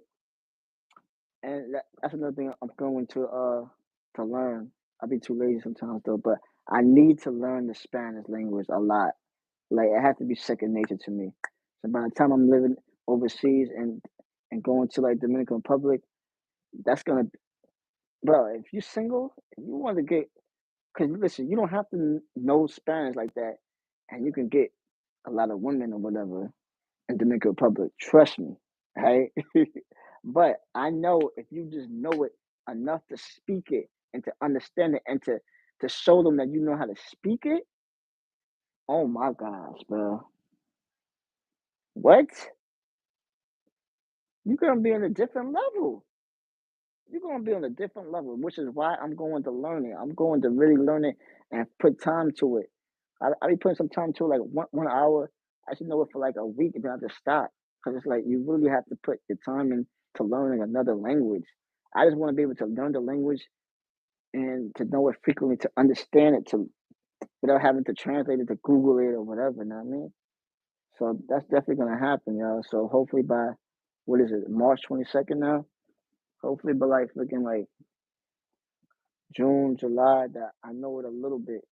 [SPEAKER 1] and that's another thing I'm going to learn. I'll be too lazy sometimes though, but I need to learn the Spanish language a lot. Like it has to be second nature to me. So by the time I'm living overseas and going to like Dominican Republic, that's gonna, bro. If you're single, if you want to get, cause listen, you don't have to know Spanish like that, and you can get a lot of women or whatever in Dominican Republic. Trust me, right? But I know if you just know it enough to speak it and to understand it and to show them that you know how to speak it. Oh my gosh, bro! What? You're gonna be on a different level. You're gonna be on a different level, which is why I'm going to learn it. I'm going to really learn it and put time to it. I be putting some time to it, like 1 hour. I should know it for like a week, and then I just stop because it's like you really have to put the time in to learning another language. I just want to be able to learn the language and to know it frequently, to understand it, to without having to translate it to Google it or whatever. You know what I mean? So that's definitely gonna happen, y'all. So hopefully by what is it, March 22nd now? Hopefully by like freaking like June, July, that I know it a little bit.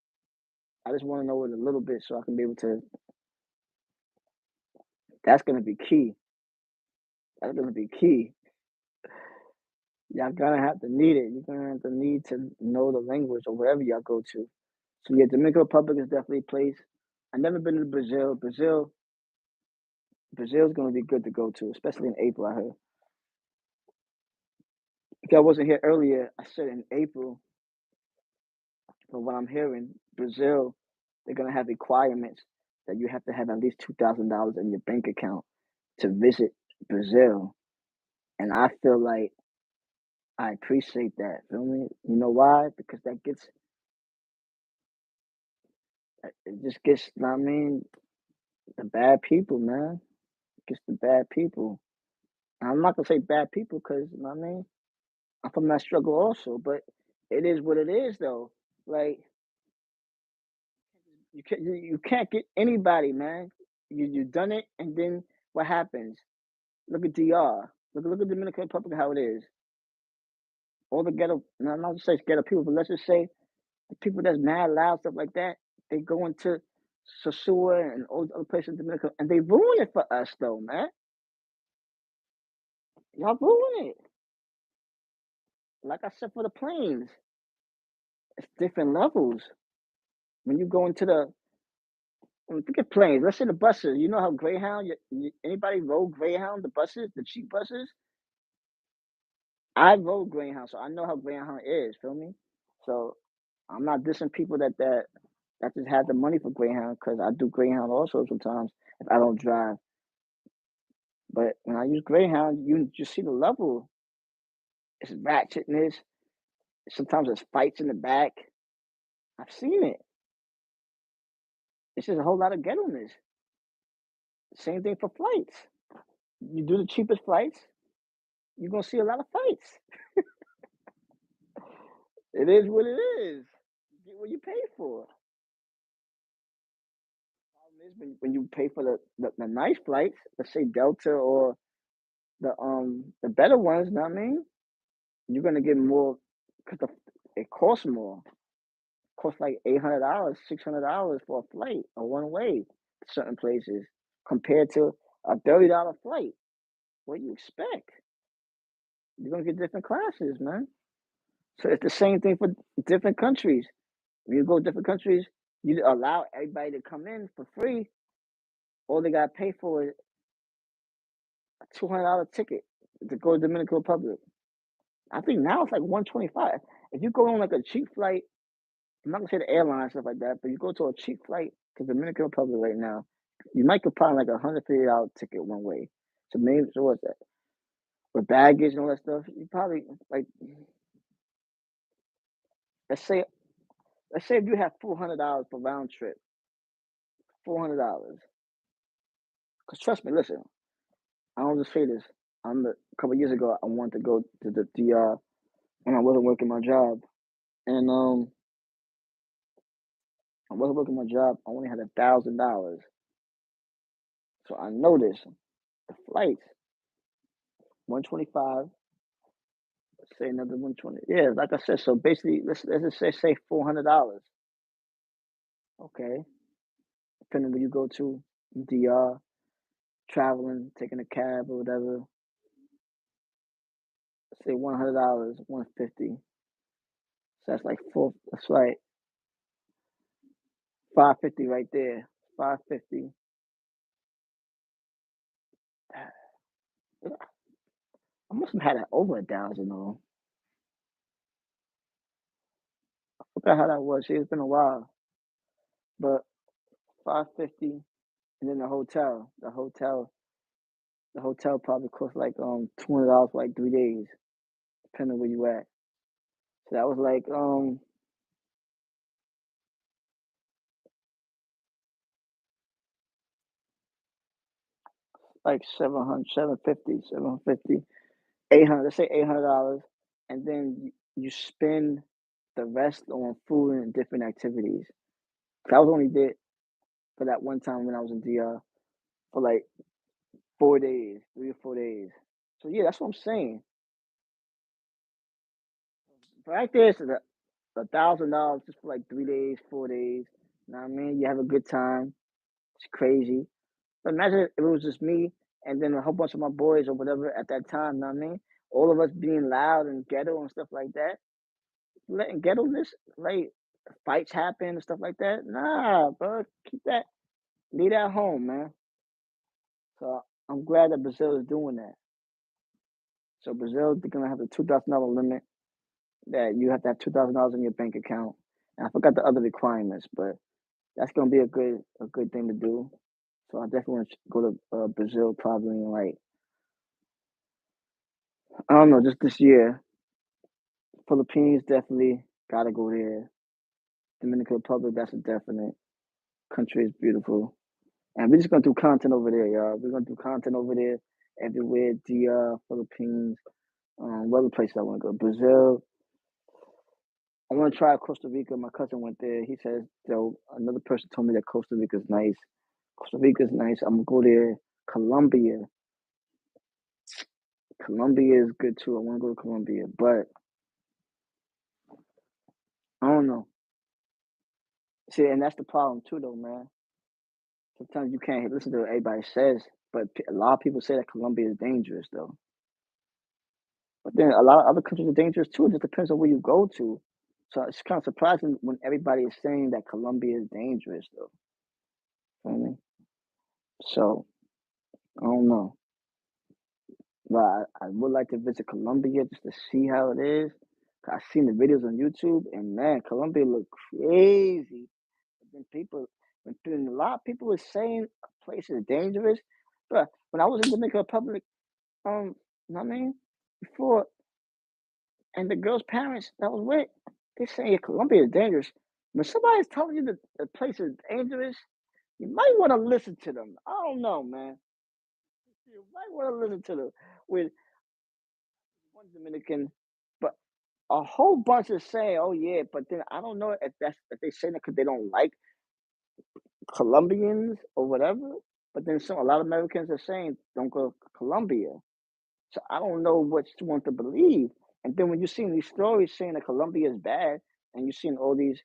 [SPEAKER 1] I just want to know it a little bit so I can be able to. That's gonna be key. That's gonna be key. Y'all gonna have to need it. You're gonna have to need to know the language or wherever y'all go to. So yeah, Dominican Republic is definitely a place. I've never been to Brazil. Brazil's gonna be good to go to, especially in April. I heard If I wasn't here earlier, I said in April, from what I'm hearing, Brazil, they're gonna have requirements that you have to have at least $2,000 in your bank account to visit Brazil. And I feel like I appreciate that. Feel me? You know why? Because that gets it just gets, know what I mean, the bad people, man. It gets the bad people. And I'm not gonna say bad people because you know what I mean, I'm from that struggle also, but it is what it is though. Like you can't get anybody, man. You done it, and then what happens? Look at DR. Look at Dominican Republic how it is. All the ghetto, no, not to say ghetto people, but let's just say the people that's mad loud stuff like that. They go into Sosua and all the other places in Dominican, and they ruin it for us though, man. Y'all ruin it. Like I said for the planes, it's different levels. When you go into the forget planes, let's say the buses. You know how Greyhound? Anybody rode Greyhound? The buses, the cheap buses. I rode Greyhound, so I know how Greyhound is. Feel me? So I'm not dissing people that just have the money for Greyhound because I do Greyhound also sometimes if I don't drive. But when I use Greyhound, you just see the level. It's ratchetness. Sometimes there's fights in the back. I've seen it. It's just a whole lot of ghetto-ness. Same thing for flights. You do the cheapest flights, you're gonna see a lot of fights. It is what it is. You get what you pay for. Problem is when you pay for the nice flights, let's say Delta or the better ones, know what I mean? You're gonna get more because it costs more. It costs like $800, $600 for a flight, a one way to certain places, compared to a $30 flight. What do you expect? You're gonna get different classes, man. So it's the same thing for different countries. When you go to different countries, you allow everybody to come in for free. All they gotta pay for is a $200 ticket to go to Dominican Republic. I think now it's like 125. If you go on like a cheap flight, I'm not gonna say the airline stuff like that, but you go to a cheap flight to Dominican Republic right now, you might could find like $150 ticket one way. So maybe so what's that? With baggage and all that stuff, you probably like let's say let's say if you have $400 for round trip, $400. Cause trust me, listen, I don't just say this. A couple years ago, I wanted to go to the DR when I wasn't working my job, and I wasn't working my job. I only had $1,000, so I noticed the flights 125. Let's say another 120. Yeah, like I said. So basically, let's just say $400. Okay, depending where you go to DR, traveling, taking a cab or whatever. Let's say $100, 150. So that's like four. That's like 550 right there. 550. I must have had it over 1,000 though. I forgot how that was. See, it's been a while. But 550 and then the hotel probably cost like $200 for like 3 days, depending where you at. So that was like 700, 750, 750, 800, let's say $800, and then you spend the rest on food and different activities. 'Cause I was only there for that one time when I was in DR for like 4 days, 3 or 4 days. So yeah, that's what I'm saying. Right there, so $1,000 just for like 3 days, 4 days. You know what I mean? You have a good time. It's crazy. But imagine if it was just me and then a whole bunch of my boys or whatever at that time. You know what I mean? All of us being loud and ghetto and stuff like that. Letting ghetto-ness, like fights happen and stuff like that. Nah, bro. Keep that. Leave that home, man. So I'm glad that Brazil is doing that. So Brazil, they're gonna have a $2,000 limit that you have to have $2,000 in your bank account. And I forgot the other requirements, but that's gonna be a good thing to do. So I definitely want to go to Brazil probably in like I don't know, just this year. Philippines definitely gotta go there. Dominican Republic, that's a definite. Country is beautiful. And we're just gonna do content over there, y'all. We're gonna do content over there everywhere. DR, Philippines, what other places I wanna go? Brazil. I wanna try Costa Rica. My cousin went there. He says, though, another person told me that Costa Rica's nice. Costa Rica's nice. I'm gonna go there. Colombia. Colombia is good too. I wanna go to Colombia, but I don't know. See, and that's the problem too, though, man. Sometimes you can't listen to what everybody says, but a lot of people say that Colombia is dangerous, though. But then a lot of other countries are dangerous too. It just depends on where you go to. So it's kind of surprising when everybody is saying that Colombia is dangerous, though. Feel me? So I don't know, but I would like to visit Colombia just to see how it is. 'Cause I've seen the videos on YouTube, and man, Colombia look crazy. But then when a lot of people were saying a place is dangerous, but when I was in Dominican Republic, you know what I mean, before, and the girl's parents that was with, they saying Colombia is dangerous. When somebody's telling you that the place is dangerous, you might want to listen to them. I don't know, man. You might want to listen to them. With one Dominican, but a whole bunch is saying, "Oh yeah," but then I don't know if they saying it because they don't like Colombians or whatever. But then a lot of Americans are saying, "Don't go to Colombia." So I don't know which one to believe. And then when you're seeing these stories saying that Colombia is bad, and you're seeing all these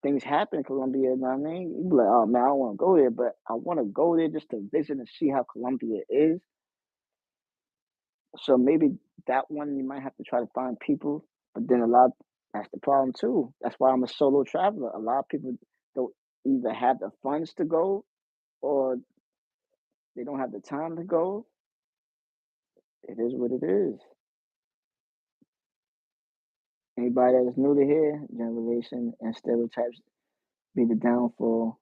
[SPEAKER 1] things happen in Colombia, you know what I mean? You be like, oh man, I don't want to go there, but I want to go there just to visit and see how Colombia is. So maybe that one you might have to try to find people, but then that's the problem too. That's why I'm a solo traveler. A lot of people don't either have the funds to go or they don't have the time to go. It is what it is. Anybody that is new to here, generation and stereotypes be the downfall.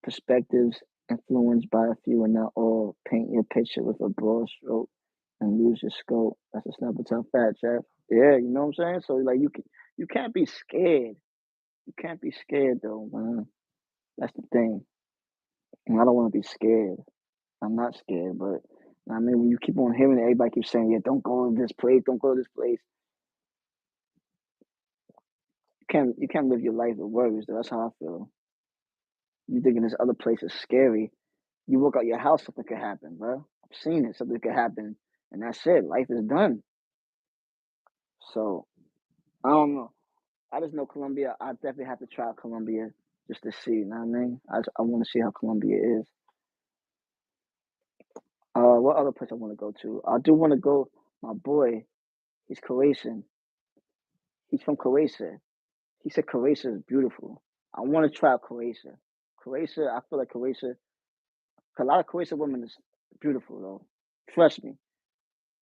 [SPEAKER 1] Perspectives influenced by a few and not all. Paint your picture with a broad stroke and lose your scope. That's a snapper tough fat, Jeff. Yeah, you know what I'm saying? So like you can't be scared. You can't be scared though, man. That's the thing. And I don't want to be scared. I'm not scared, but I mean when you keep on hearing it, everybody keeps saying, yeah, don't go to this place, don't go to this place. You can't live your life with worries though. That's how I feel. You thinking this other place is scary. You walk out your house, something could happen, bro. I've seen it. Something could happen, and that's it. Life is done. So I don't know. I just know Colombia. I definitely have to try Colombia just to see. You know what I mean? I want to see how Colombia is. What other place I want to go to? I do want to go. My boy, he's Croatian. He's from Croatia. He said Croatia is beautiful. I want to try Croatia. Croatia. I feel like Croatia. A lot of Croatian women is beautiful though. Trust me.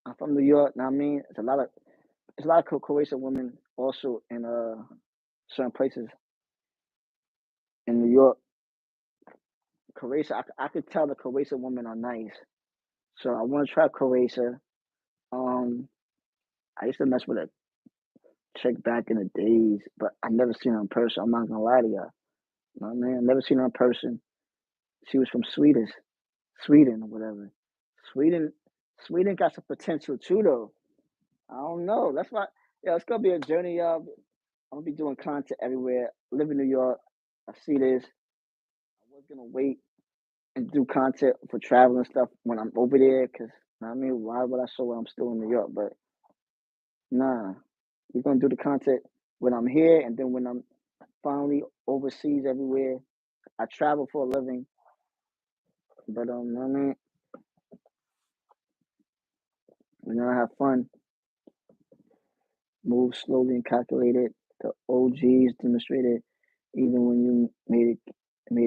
[SPEAKER 1] I'm from New York. Know what I mean? There's a lot of Croatian women also in certain places in New York. Croatia, I could tell the Croatian women are nice, so I want to try Croatia. Um, I used to mess with a chick back in the days, but I never seen her in person. I'm not gonna lie to y'all. You know what I mean? I never seen her in person. She was from Sweden or whatever. Sweden, Sweden got some potential too, though. I don't know. That's why, yeah, it's gonna be a journey, y'all. I'm gonna be doing content everywhere. I live in New York. I see this. I was gonna wait and do content for travel and stuff when I'm over there, cause I mean, why would I show when I'm still in New York? But nah, we're gonna do the content when I'm here, and then when I'm finally overseas everywhere. I travel for a living, but I mean, I have fun, move slowly and calculated. The OGs demonstrated, even when you made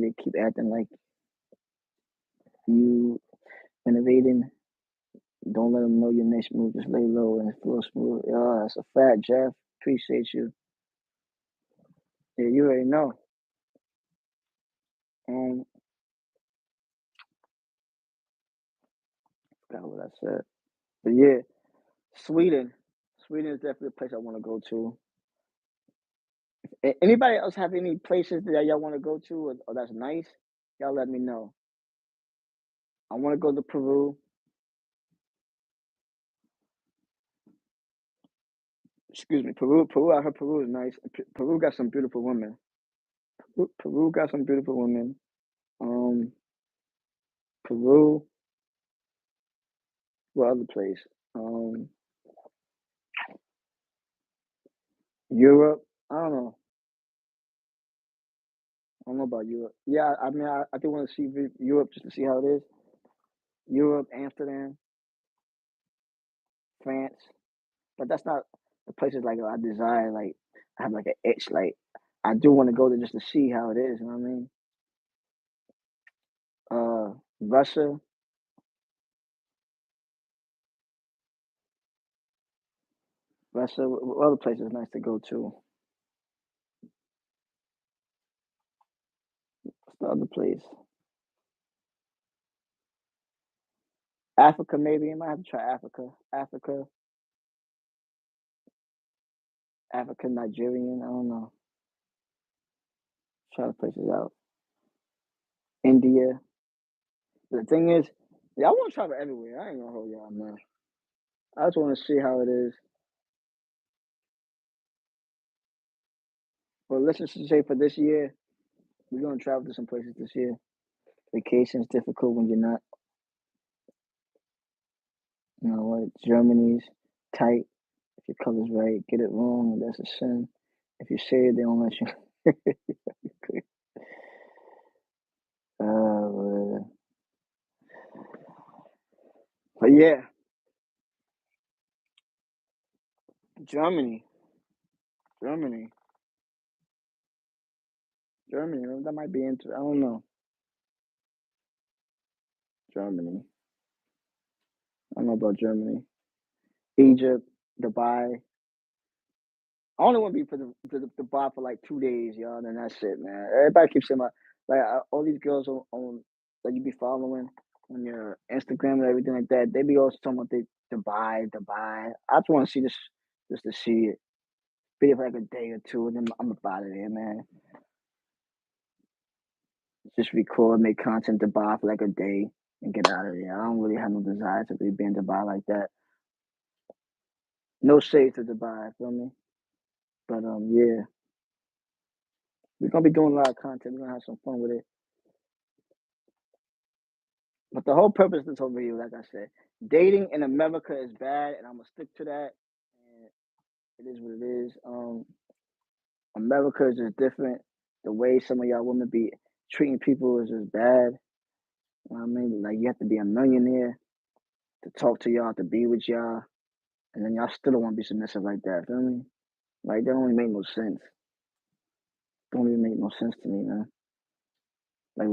[SPEAKER 1] it keep acting like you innovating. Don't let them know your next move. Just lay low and flow smooth. Yeah, that's a fact, Jeff. Appreciate you. Yeah, you already know. Um, Forgot what I said. But yeah, Sweden. Sweden is definitely a place I want to go to. Anybody else have any places that y'all want to go to or that's nice? Y'all let me know. I want to go to Peru. Excuse me, Peru. Peru. I heard Peru is nice. Peru got some beautiful women. Peru got some beautiful women. Um, Peru. What other place? Um, Europe. I don't know. I don't know about Europe. Yeah, I mean, I do want to see Europe just to see how it is. Europe, Amsterdam, France, but that's not the places like I desire. Like I have like an itch. Like I do want to go there just to see how it is. You know what I mean? Russia, Russia. What other places nice to go to? What's the other place? Africa, maybe. I might have to try Africa. Africa, Nigerian. I don't know. Try the places out. India. The thing is, yeah, I want to travel everywhere. I ain't gonna hold y'all, man. I just want to see how it is. But let's just say for this year, we're gonna travel to some places this year. Vacation's difficult when you're not, you know what? Germany's tight. If your color's right, get it wrong, that's a sin. If you say it, they don't let you. uh, but yeah, Germany, Germany, Germany. That might be into. I don't know. Germany. I don't know about Germany. Egypt, Dubai. I only want to be for the bar for like 2 days, y'all. And then that's it, man. Everybody keeps saying all these girls on that you be following on your Instagram and everything like that. They be always talking about they Dubai. I just want to see this just to see it. Be there for like a day or two, and then I'm about it, man. Just record, make content Dubai for like a day, and get out of there. I don't really have no desire to be in Dubai like that. No shade to Dubai, feel me? But yeah, we're gonna be doing a lot of content. We're gonna have some fun with it. But the whole purpose of this whole video, like I said, dating in America is bad, and I'm gonna stick to that. And it is what it is. America is just different. The way some of y'all women be treating people is just bad. You know what I mean? Like you have to be a millionaire to talk to y'all, to be with y'all, and then y'all still don't want to be submissive like that. Feel me? Like that don't even make no sense. Don't even make no sense to me, man. Like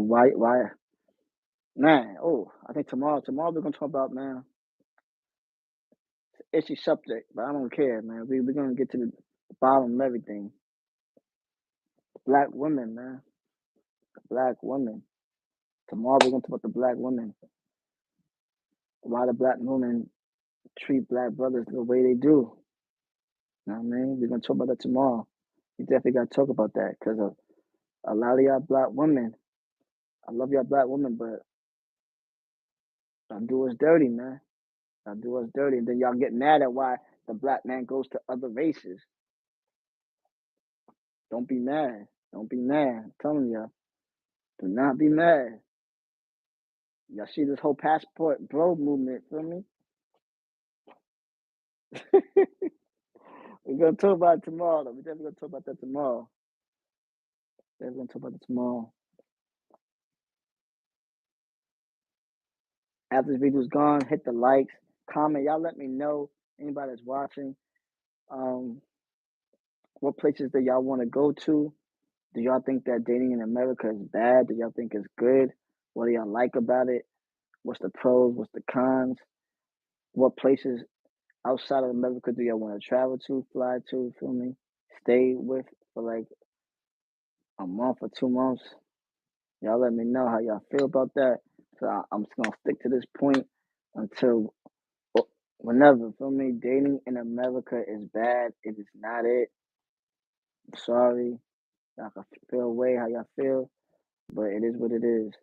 [SPEAKER 1] man? Oh, I think tomorrow we're gonna talk about, man, itchy subject, but I don't care, man. We're gonna get to the bottom of everything. Black women, man. Black women. Tomorrow we're gonna talk about the black women. Why the black women treat black brothers the way they do. You know what I mean? We're gonna talk about that tomorrow. We definitely gotta talk about that because a lot of y'all black women, I love y'all black women, but y'all do us dirty, man. Y'all do us dirty. And then y'all get mad at why the black man goes to other races. Don't be mad. Don't be mad. I'm telling y'all. Do not be mad. Y'all see this whole passport bro movement, feel me? We're gonna talk about it tomorrow, though. We're definitely gonna talk about that tomorrow. Definitely gonna talk about it tomorrow. After this video's gone, hit the likes, comment. Y'all let me know, anybody that's watching, um, what places that y'all want to go to. Do y'all think that dating in America is bad? Do y'all think it's good? What do y'all like about it? What's the pros? What's the cons? What places outside of America do y'all want to travel to, fly to, feel me? Stay with for like a month or 2 months. Y'all let me know how y'all feel about that. So I'm just gonna stick to this point until whenever. Feel me? Dating in America is bad. It is not it. I'm sorry. Y'all can feel away how y'all feel, but it is what it is.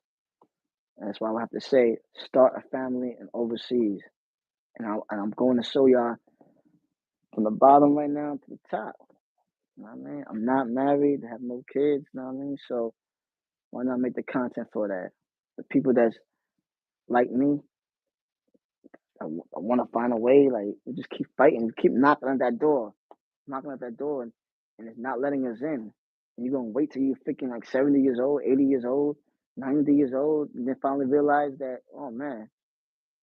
[SPEAKER 1] And that's why I have to say, start a family and overseas. And I'm going to show y'all from the bottom right now to the top. You know what I mean? I'm not married, I have no kids, you know what I mean? So why not make the content for that? The people that's like me, I want to find a way. Like we just keep fighting, we keep knocking at that door, and it's not letting us in. And you're gonna wait till you're freaking like 70 years old, 80 years old, 90 years old, and then finally realize that, oh man,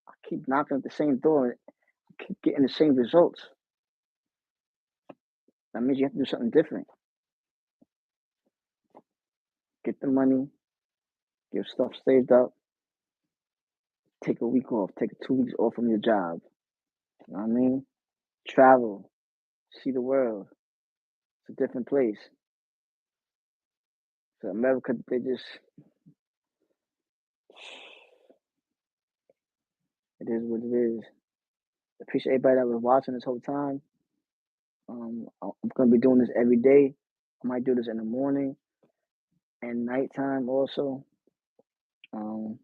[SPEAKER 1] I keep knocking at the same door and I keep getting the same results. That means you have to do something different. Get the money, get stuff saved up, take a week off, take 2 weeks off from your job. You know what I mean? Travel, see the world. It's a different place. So America, they just, it is what it is. Appreciate everybody that was watching this whole time. I'm gonna be doing this every day. I might do this in the morning and nighttime also. Um,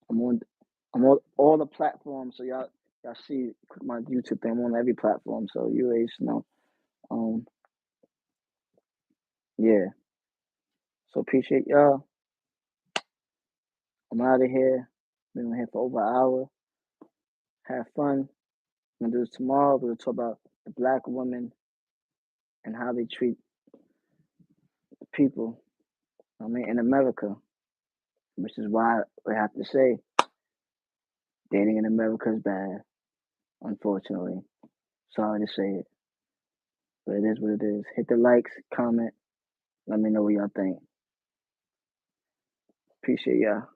[SPEAKER 1] I'm on, I'm on all the platforms, so y'all see, click my YouTube thing. I'm on every platform, so you already know. Um, yeah. So appreciate y'all. I'm out of here. Been on here for over an hour. Have fun. I'm gonna do this tomorrow. We're gonna talk about the black woman and how they treat people. I mean, in America, which is why I have to say dating in America is bad. Unfortunately, sorry to say it, but it is what it is. Hit the likes, comment. Let me know what y'all think. Appreciate y'all.